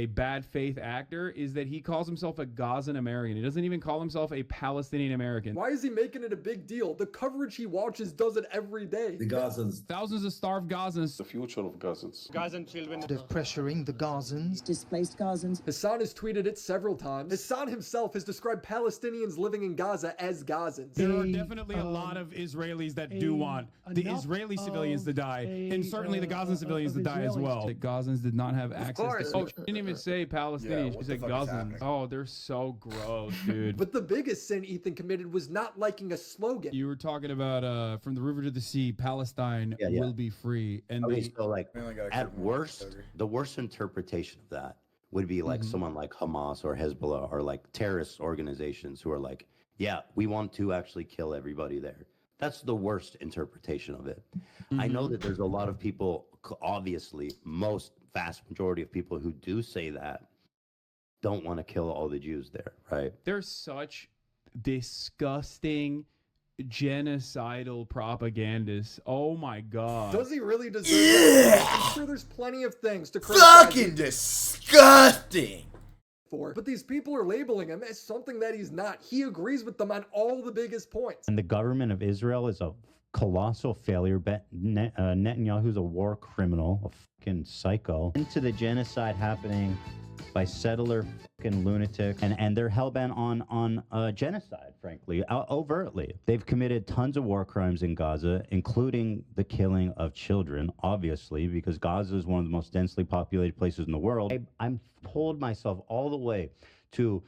bad faith actor is that he calls himself a Gazan American. He doesn't even call himself a Palestinian American. Why is he making it a big deal? The coverage he watches does it every day. The Gazans. Thousands of starved Gazans. The future of Gazans. Gazan children. They're pressuring the Gazans. Displaced Gazans. Hassan has tweeted it several times. Hassan himself has described Palestinians living in Gaza as Gazans. There are definitely a lot of Israelis that do want the Israeli civilians to die, and certainly the Gazan civilians to die as well. The Gazans did not have access to... Oh, she didn't even say Palestinians. Yeah, she said Gazans. Oh, they're so gross, dude. But the biggest sin Ethan committed was not liking a slogan. You were talking about from the river to the sea, Palestine will be free. And So like at worst, the worst interpretation of that would be like someone like Hamas or Hezbollah or like terrorist organizations who are like, yeah, we want to actually kill everybody there. That's the worst interpretation of it. I know that there's a lot of people, obviously, vast majority of people who do say that don't want to kill all the Jews there, right? They're such disgusting genocidal propagandists. Oh my god. Does he really deserve it? I'm sure there's plenty of things to criticize. Fucking disgusting. But these people are labeling him as something that he's not. He agrees with them on all the biggest points. And the government of Israel is a colossal failure. Netanyahu's a war criminal, a fucking psycho. Into the genocide happening by settler fucking lunatics, and they're hellbent on genocide, frankly, overtly. They've committed tons of war crimes in Gaza, including the killing of children, obviously, because Gaza is one of the most densely populated places in the world. I'm pulled myself all the way to,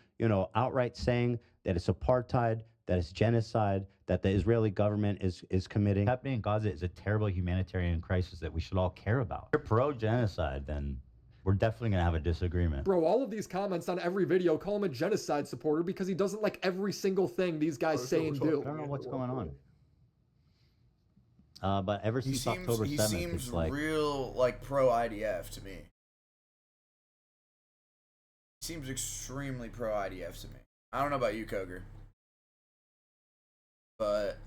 outright saying that it's apartheid, that it's genocide, that the Israeli government is committing. What's happening in Gaza is a terrible humanitarian crisis that we should all care about. If you're pro-genocide, then we're definitely going to have a disagreement. Bro, all of these comments on every video call him a genocide supporter because he doesn't like every single thing these guys say and do. I don't know what's going on. But ever since October 7th, he seems real, like, pro-IDF to me. He seems extremely pro-IDF to me. I don't know about you, Coger. But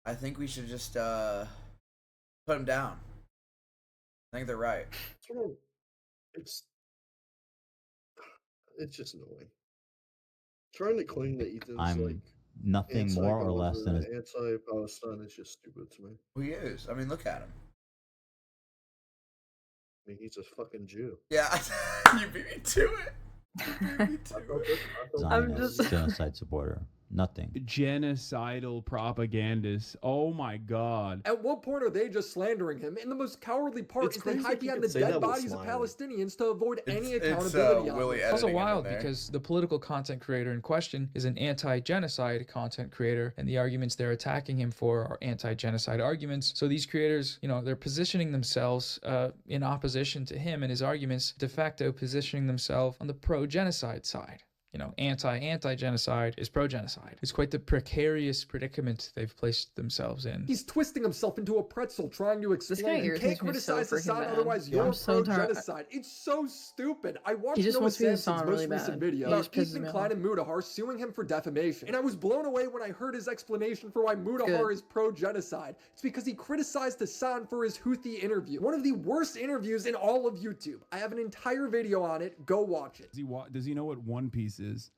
I think we should just put him down. I think they're right. It's just annoying. Trying to claim that Ethan's like nothing more or less than anti-Palestine is just stupid to me. Well, he is. I mean, look at him. I mean, he's a fucking Jew. Yeah, you beat me to it. I'm just genocide supporter. Nothing. Genocidal propagandists. Oh my god. At what point are they just slandering him? And the most cowardly part is they hide behind the dead bodies of Palestinians to avoid any accountability on them. It's also wild because the political content creator in question is an anti-genocide content creator, and the arguments they're attacking him for are anti-genocide arguments. So these creators, they're positioning themselves in opposition to him and his arguments, de facto positioning themselves on the pro-genocide side. anti-genocide is pro-genocide. It's quite the precarious predicament they've placed themselves in. He's twisting himself into a pretzel trying to explain you can't criticize Hassan, otherwise you're pro-genocide. It's so stupid. I watched Noah Samson's most recent video about Ethan Klein and Mudahar suing him for defamation, and I was blown away when I heard his explanation for why Mudahar is pro-genocide. It's because he criticized Hassan for his Houthi interview. One of the worst interviews in all of YouTube. I have an entire video on it. Go watch it. Does he know what One Piece is?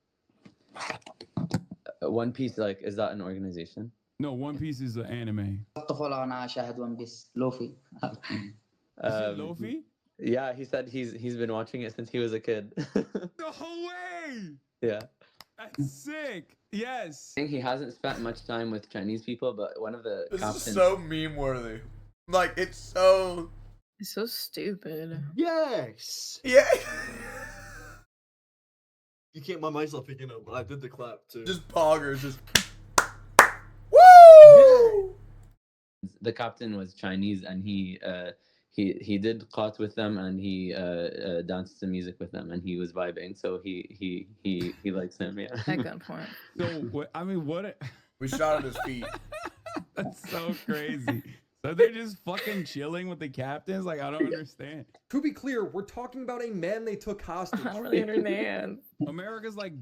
One Piece, like, is that an organization? No, One Piece is an anime. Is it Luffy? Yeah, he said he's been watching it since he was a kid. No way! Yeah. That's sick. Yes. I think he hasn't spent much time with Chinese people, but one of the This is so meme worthy. Like, it's so stupid. Yes. Yeah. You can't. My mic's not picking up, but I did the clap too. Just poggers, just. Woo! The captain was Chinese, and he did caught with them, and he danced some music with them, and he was vibing. So he likes him. Yeah. At gunpoint. So I mean, what? We shot at his feet. That's so crazy. So they're just fucking chilling with the captains? Like, I don't understand. To be clear, we're talking about a man they took hostage. I don't really understand. America's like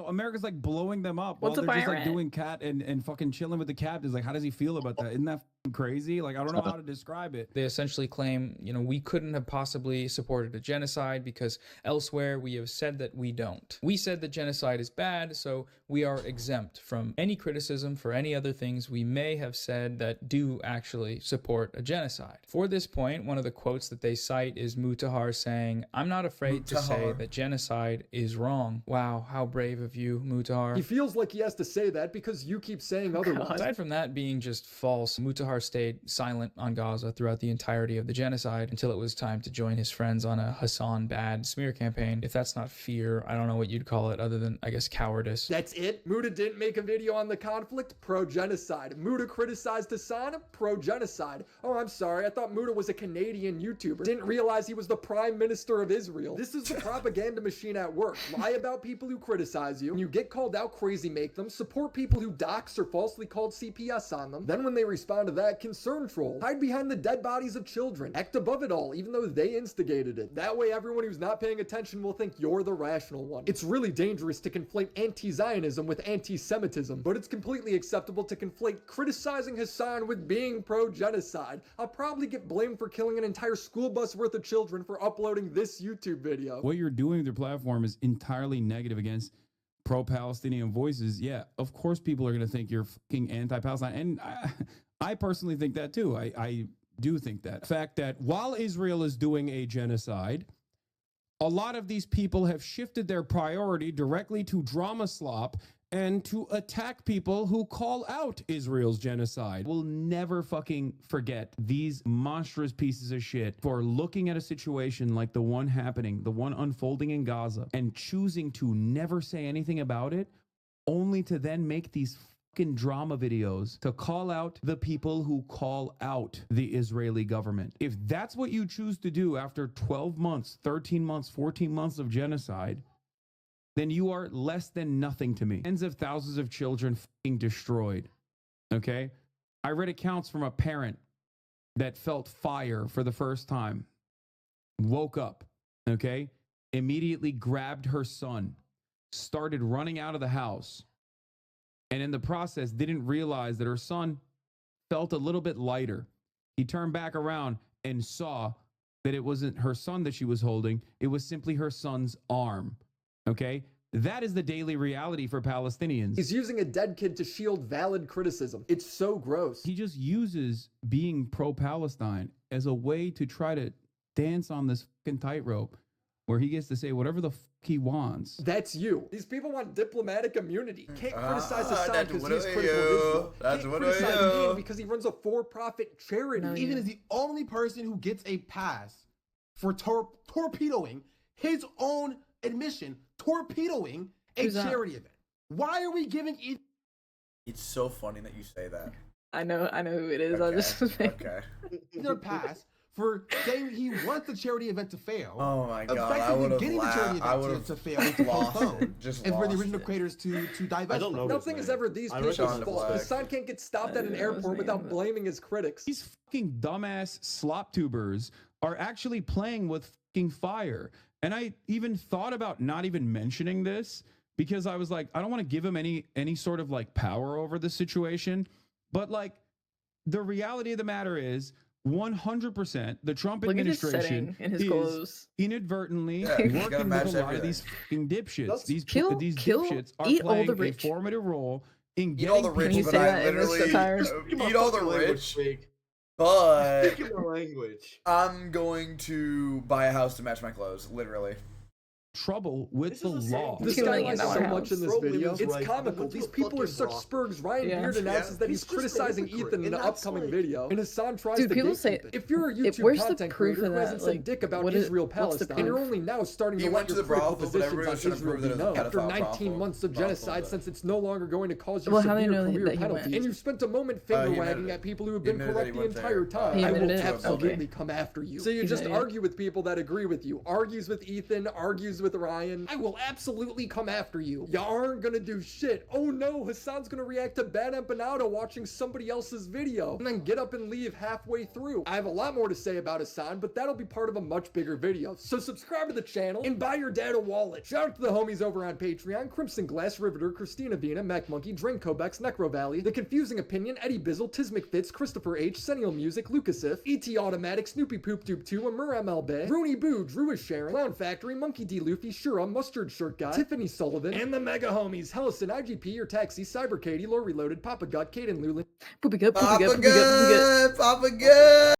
America's like blowing them up What's while they're a just like pirate? doing cat and fucking chilling with the captains. Like, how does he feel about that? Isn't that fucking crazy? Like, I don't know how to describe it. They essentially claim, we couldn't have possibly supported a genocide because elsewhere we have said that we don't. We said that genocide is bad, so we are exempt from any criticism for any other things we may have said that do actually support a genocide. For this point, one of the quotes that they cite is Mutahar saying, "I'm not afraid to say that genocide is wrong." Wow, how brave of you, Mutahar. He feels like he has to say that because you keep saying otherwise. Aside from that being just false, Mutahar stayed silent on Gaza throughout the entirety of the genocide until it was time to join his friends on a Hassan bad smear campaign. If that's not fear, I don't know what you'd call it other than, I guess, cowardice. That's it? Muda didn't make a video on the conflict? Pro-genocide. Muda criticized Hassan? Pro-genocide. Oh, I'm sorry. I thought Muda was a Canadian YouTuber. Didn't realize he was the Prime Minister of Israel. This is the propaganda machine at work. Lie about people who criticize you. When you get called out, crazy make them. Support people who dox or falsely called CPS on them. Then when they respond to that, concern troll. Hide behind the dead bodies of children. Act above it all, even though they instigated it. That way everyone who's not paying attention will think you're the rational one. It's really dangerous to conflate anti-Zionism with anti-Semitism, but it's completely acceptable to conflate criticizing Hassan with being pro-genocide. I'll probably get blamed for killing an entire school bus worth of children for uploading this YouTube video. What you're doing with your platform is entirely negative against pro-Palestinian voices. Yeah, of course people are going to think you're fucking anti-Palestine. And I personally think that too. I do think that. The fact that while Israel is doing a genocide, a lot of these people have shifted their priority directly to drama slop and to attack people who call out Israel's genocide. We'll never fucking forget these monstrous pieces of shit for looking at a situation like the one happening, the one unfolding in Gaza, and choosing to never say anything about it, only to then make these fucking drama videos to call out the people who call out the Israeli government. If that's what you choose to do after 12 months, 13 months, 14 months of genocide, then you are less than nothing to me. Tens of thousands of children fucking destroyed. Okay? I read accounts from a parent that felt fire for the first time, woke up, okay? Immediately grabbed her son, started running out of the house, and in the process didn't realize that her son felt a little bit lighter. He turned back around and saw that it wasn't her son that she was holding, it was simply her son's arm. Okay? That is the daily reality for Palestinians. He's using a dead kid to shield valid criticism. It's so gross. He just uses being pro-Palestine as a way to try to dance on this fucking tightrope where he gets to say whatever the fuck he wants. That's you. These people want diplomatic immunity. Can't criticize Hassan because he's critical of Israel. Can't criticize Ian because he runs a for-profit charity. Ian is the only person who gets a pass for torpedoing his own admission, torpedoing a charity event. Why are we giving it? It's so funny that you say that. I know who it is. Okay. I'll just Okay. Their pass for saying he wants the charity event to fail. Oh my god, I effectively would have getting the charity I event would to have fail and to lost postpone, it. Just and for the lost original it. creators to divest. I don't know. Nothing is ever these people's fault. Hassan can't get stopped at an airport without blaming his critics. These fucking dumbass slop tubers are actually playing with fucking fire. And I even thought about not even mentioning this because I was like, I don't want to give him any sort of like power over the situation. But like the reality of the matter is 100% the Trump administration is inadvertently working with a lot of these fucking dipshits. These dipshits are playing a formative role in getting all the rich, but I literally eat all the rich. But Speaking the language, I'm going to buy a house to match my clothes, literally. Trouble with the law. This guy lies so much in this video. It's comical. These people are such spurgs. Ryan Beard announces that he's criticizing Ethan in the upcoming video, and Hassan tries to gatekeep it. If you're a YouTube content creator who hasn't said dick about Israel Palestine, and you're only now starting to let your critical positions on Israel be known after 19 months of genocide, since it's no longer going to cause you severe career penalties, and you've spent a moment finger wagging at people who have been corrupt the entire time, I will absolutely come after you. So you just argue with people that agree with you. Argues with Ethan, argues with Ryan. I will absolutely come after you. You aren't gonna do shit. Oh no, Hassan's gonna react to Bad Empanada watching somebody else's video and then get up and leave halfway through. I have a lot more to say about Hassan, but that'll be part of a much bigger video. So subscribe to the channel and buy your dad a wallet. Shout out to the homies over on Patreon: Crimson Glass, Riveter, Christina Vina, Mac Monkey, Drain Kobex, Necro Valley, The Confusing Opinion, Eddie Bizzle, Tiz McFitz, Christopher H, Sennial Music, Lucas If, ET Automatic, Snoopy Poop Tube 2, Amur MLB, Rooney Boo, Drew is Sharon, Clown Factory, Monkey D. Luffy, Shura, Mustard Shirt Guy, Tiffany Sullivan, and the mega homies: Hellison, IGP, Your Taxi, Cyber Katie, Lore Reloaded, Papa Gut, Kaden Lulin. Papa Gut, Papa Gut.